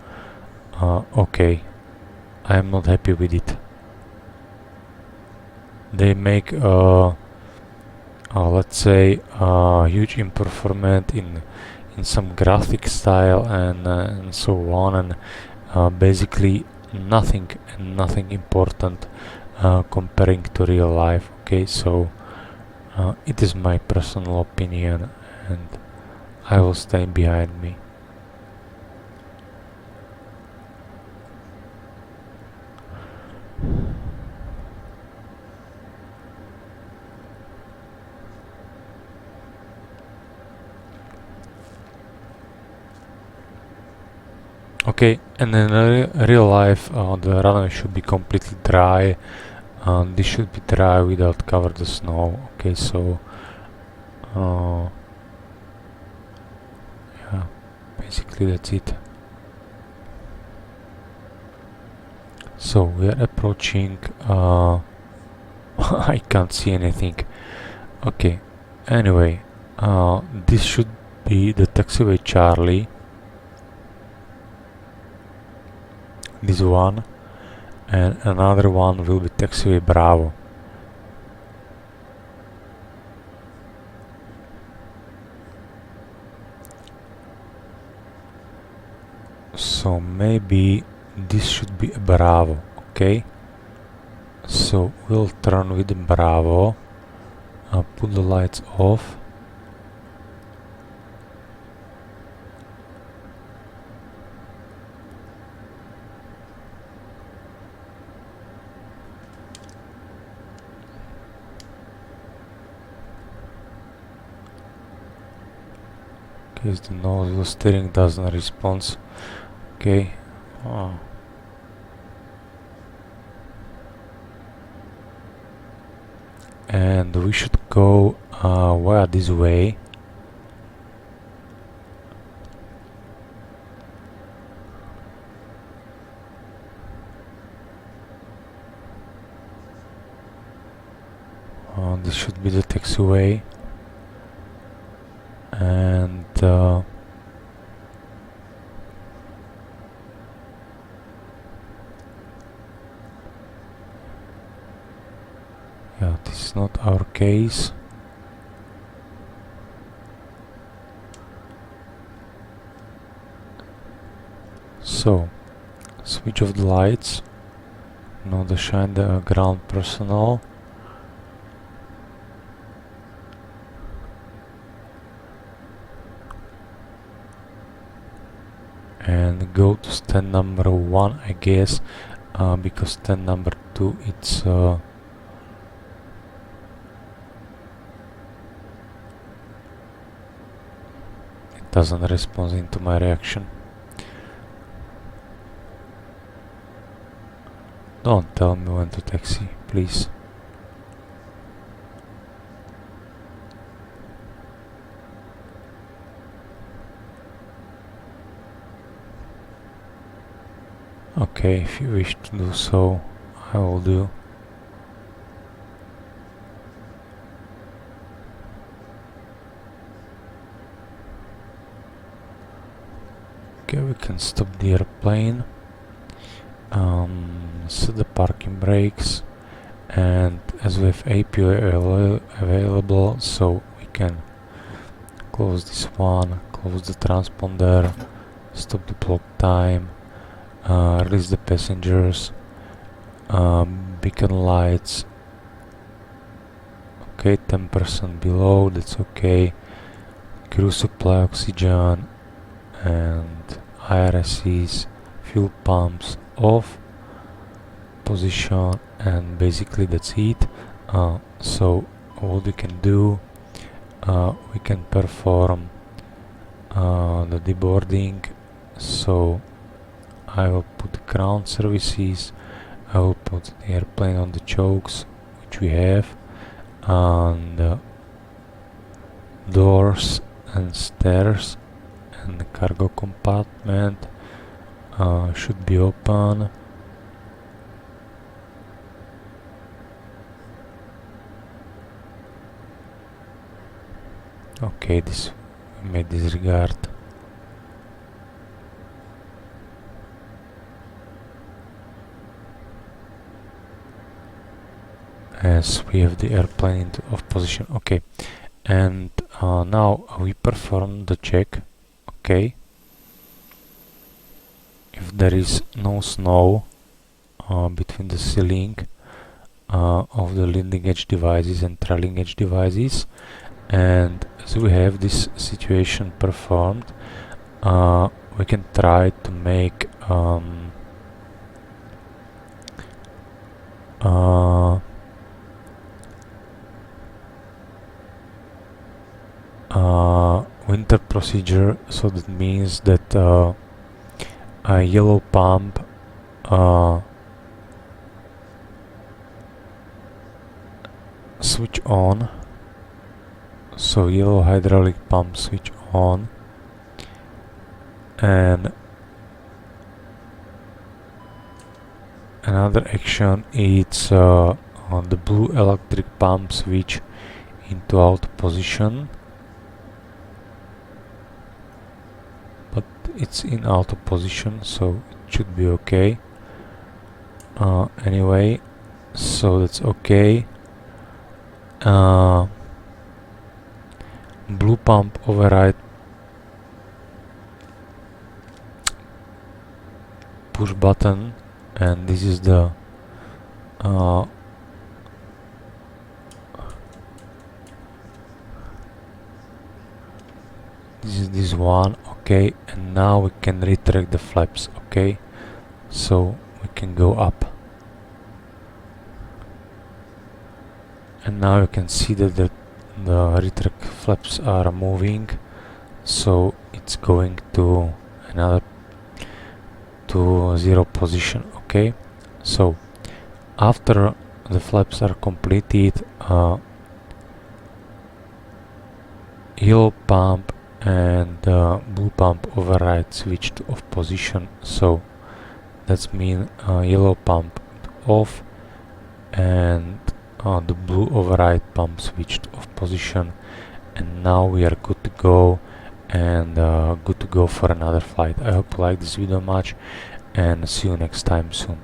okay. I am not happy with it. They make let's say huge improvement in some graphic style and so on, and basically nothing important comparing to real life. Okay, so it is my personal opinion, and I will stay behind me. Okay, and in real life the runway should be completely dry. This should be dry without covered the snow. Okay, so yeah, basically that's it. So we are approaching I can't see anything. Okay, anyway, this should be the taxiway Charlie, this one, and another one will be taxiway Bravo. So maybe this should be a Bravo. Okay, so we'll turn with the Bravo, put the lights off, because the nozzle steering doesn't respond. Okay, and we should go via this way. This should be the taxiway, and yeah, this is not our case. So switch off the lights, now to shine the ground personnel, and go to stand number 1, I guess, because stand number 2 it's doesn't respond into my reaction. Don't tell me when to taxi, please. Okay, if you wish to do so, I will do. Okay, we can stop the airplane, set the parking brakes, and as we have APU available, so we can close this one, close the transponder, stop the block time, release the passengers, beacon lights, okay, 10% below, that's okay, crew supply oxygen, and IRSCs, fuel pumps off, position, and basically that's it. So what we can do, we can perform the deboarding. So I will put ground services, I will put the airplane on the chokes, which we have, and doors and stairs, and the cargo compartment should be open. Okay, this we may disregard. As we have the airplane into off position. Okay, and now we perform the check. Okay, if there is no snow between the ceiling of the leading edge devices and trailing edge devices, and as we have this situation performed, we can try to make winter procedure. So that means that a yellow pump switch on, so yellow hydraulic pump switch on, and another action is on the blue electric pump switch into auto position, but it's in auto position, so it should be okay. Anyway, so that's okay. Blue pump override push button, and this is the this one. Okay, and now we can retract the flaps. Okay, so we can go up, and now you can see that the retract flaps are moving, so it's going to another to 0 position. Okay, so after the flaps are completed, yellow pump and blue pump override switch to off position, so that's mean yellow pump off and the blue override pump switched off position, and now we are good to go and good to go for another flight. I hope you like this video much, and see you next time soon.